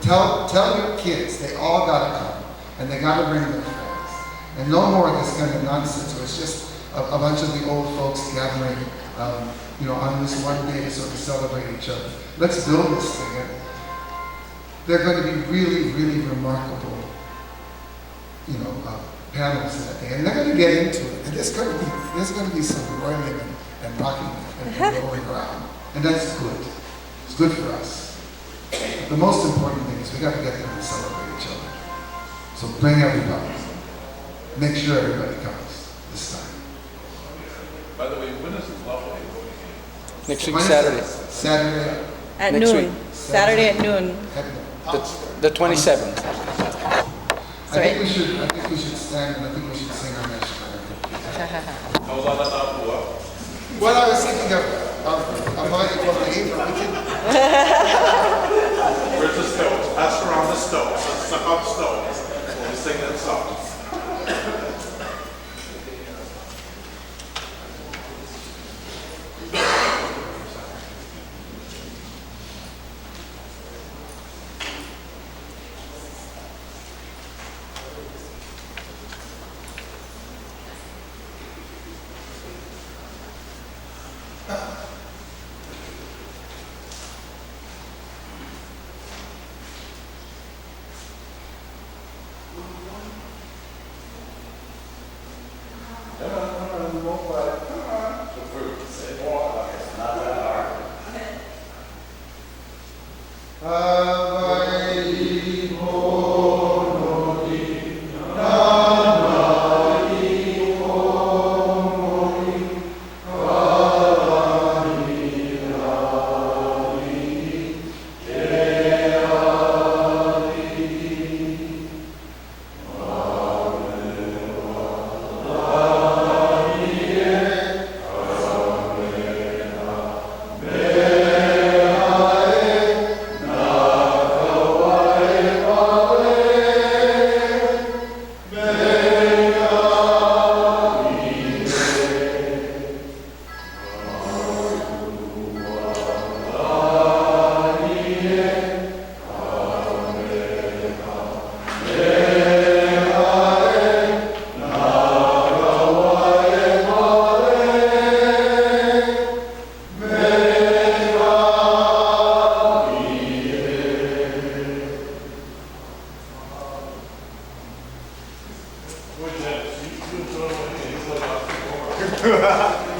Speaker 1: Tell your kids they all gotta come, and they gotta bring their friends. And no more of this kind of nonsense where it's just a bunch of the old folks gathering, on this one day to sort of celebrate each other. Let's build this thing. And they're going to be really, really remarkable, panels that day, and they're going to get into it. And there's going to be some roiling and rocking and rolling around, and that's good. It's good for us. The most important thing is we got to get them to celebrate each other. So bring everybody. Make sure everybody comes this time.
Speaker 6: By the way, when is the law?
Speaker 2: Next week, Saturday.
Speaker 1: Saturday.
Speaker 4: At
Speaker 2: Next
Speaker 4: noon.
Speaker 2: week.
Speaker 4: Saturday at noon.
Speaker 2: The 27th.
Speaker 1: I think we should stand, and I think we should sing our national anthem. Well, I was thinking of Amani Kwala'iva.
Speaker 6: Where's the stones? Pass around the stones. Let's suck up stones when we sing that song. What's that? You can throw my hands like